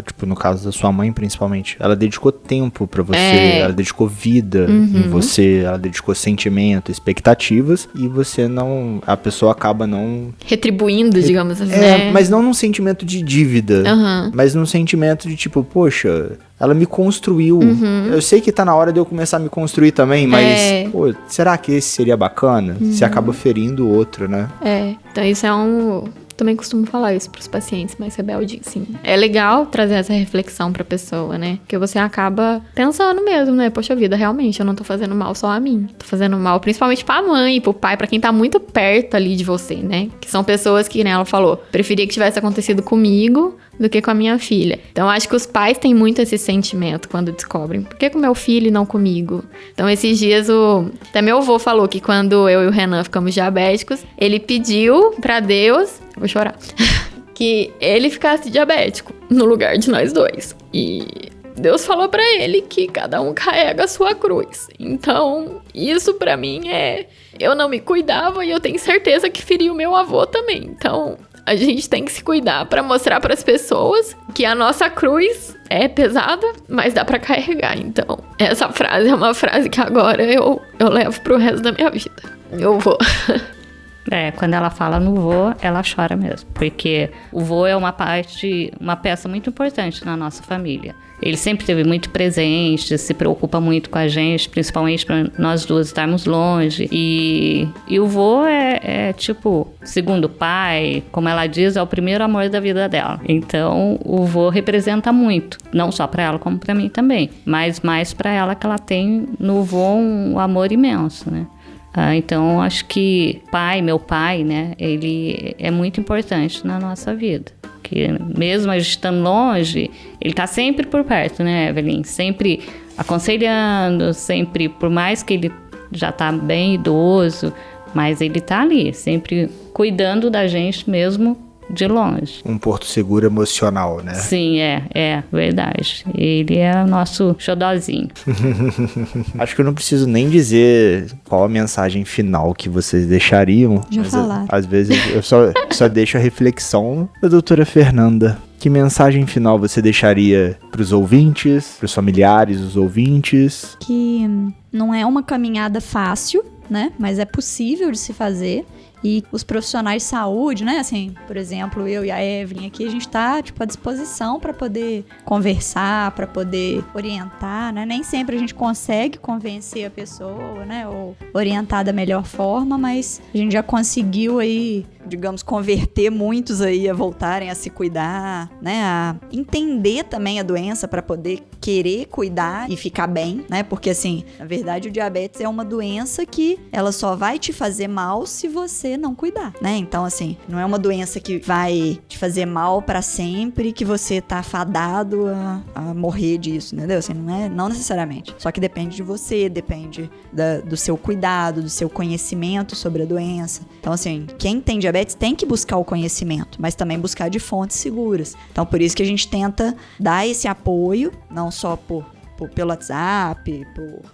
tipo, no caso da sua mãe, principalmente, ela dedicou tempo pra você, ela dedicou vida em você, ela dedicou sentimento, expectativas, e você não... A pessoa acaba não... Retribuindo, digamos assim, né? Mas não num sentimento de dívida, mas num sentimento de tipo, poxa... Ela me construiu. Eu sei que tá na hora de eu começar a me construir também, mas, pô, será que esse seria bacana? Você acaba ferindo o outro, né? Então isso é também costumo falar isso pros pacientes mais rebeldes, sim. É legal trazer essa reflexão pra pessoa, né? Porque você acaba pensando mesmo, né? Poxa vida, realmente, eu não tô fazendo mal só a mim. Tô fazendo mal principalmente pra mãe, pro pai, pra quem tá muito perto ali de você, né? Que são pessoas que, né, ela falou, preferia que tivesse acontecido comigo do que com a minha filha. Então, acho que os pais têm muito esse sentimento quando descobrem. Por que com meu filho e não comigo? Então, esses dias, até meu avô falou que quando eu e o Renan ficamos diabéticos, ele pediu pra Deus... Eu vou chorar. Que ele ficasse diabético no lugar de nós dois. E Deus falou pra ele que cada um carrega a sua cruz. Então, isso pra mim eu não me cuidava e eu tenho certeza que feri o meu avô também. Então... A gente tem que se cuidar pra mostrar pras pessoas que a nossa cruz é pesada, mas dá pra carregar. Então, essa frase é uma frase que agora eu levo pro resto da minha vida. Eu vou. Quando ela fala no vô, ela chora mesmo. Porque o vô é uma peça muito importante na nossa família. Ele sempre esteve muito presente, se preocupa muito com a gente, principalmente para nós duas estarmos longe. E o vô é tipo, segundo o pai, como ela diz, é o primeiro amor da vida dela. Então, o vô representa muito, não só para ela, como para mim também. Mas mais para ela, que ela tem no vô um amor imenso, né? Então, acho que meu pai, né, ele é muito importante na nossa vida. Que mesmo a gente estando longe, ele tá sempre por perto, né, Evelyn? Sempre aconselhando, sempre, por mais que ele já tá bem idoso, mas ele tá ali, sempre cuidando da gente mesmo de longe. Um porto seguro emocional, né? Sim, é verdade. Ele é o nosso xodózinho. Acho que eu não preciso nem dizer qual a mensagem final que vocês deixariam. Já falaram. Às vezes eu só deixo a reflexão da doutora Fernanda. Que mensagem final você deixaria pros ouvintes, pros familiares dos ouvintes? Que não é uma caminhada fácil, né? Mas é possível de se fazer. E os profissionais de saúde, né? Assim, por exemplo, eu e a Evelyn aqui, a gente tá, tipo, à disposição para poder conversar, para poder orientar, né? Nem sempre a gente consegue convencer a pessoa, né? Ou orientar da melhor forma, mas a gente já conseguiu aí, digamos, converter muitos aí a voltarem a se cuidar, né? A entender também a doença para poder querer cuidar e ficar bem, né? Porque, assim, na verdade, o diabetes é uma doença que ela só vai te fazer mal se você não cuidar, né? Então, assim, não é uma doença que vai te fazer mal pra sempre, que você tá fadado a morrer disso, entendeu? Assim, não necessariamente. Só que depende de você, depende do seu cuidado, do seu conhecimento sobre a doença. Então, assim, quem tem diabetes tem que buscar o conhecimento, mas também buscar de fontes seguras. Então, por isso que a gente tenta dar esse apoio, não só pelo WhatsApp,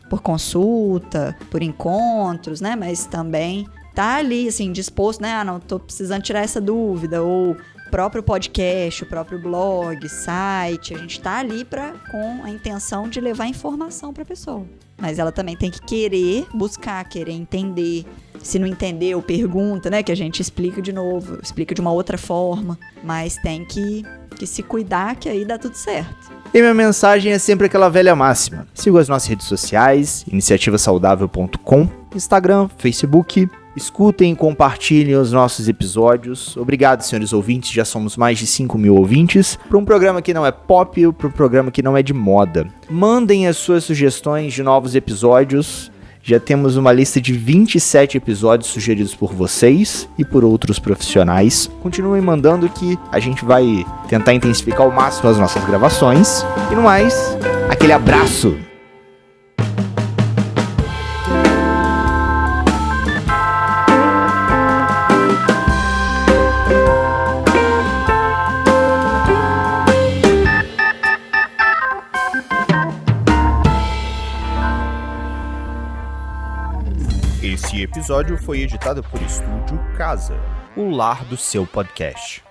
por consulta, por encontros, né? Mas também tá ali, assim, disposto, né? Não, tô precisando tirar essa dúvida, ou próprio podcast, o próprio blog, site, a gente tá ali com a intenção de levar informação pra pessoa. Mas ela também tem que querer buscar, querer entender. Se não entendeu, pergunta, né? Que a gente explica de novo, explica de uma outra forma. Mas tem que se cuidar, que aí dá tudo certo. E minha mensagem é sempre aquela velha máxima. Siga as nossas redes sociais, iniciativasaudável.com, Instagram, Facebook. Escutem e compartilhem os nossos episódios. Obrigado, senhores ouvintes. Já somos mais de 5.000 ouvintes. Para um programa que não é pop, para um programa que não é de moda. Mandem as suas sugestões de novos episódios. Já temos uma lista de 27 episódios sugeridos por vocês e por outros profissionais. Continuem mandando que a gente vai tentar intensificar ao máximo as nossas gravações. E no mais, aquele abraço! Esse episódio foi editado por Estúdio Casa, o lar do seu podcast.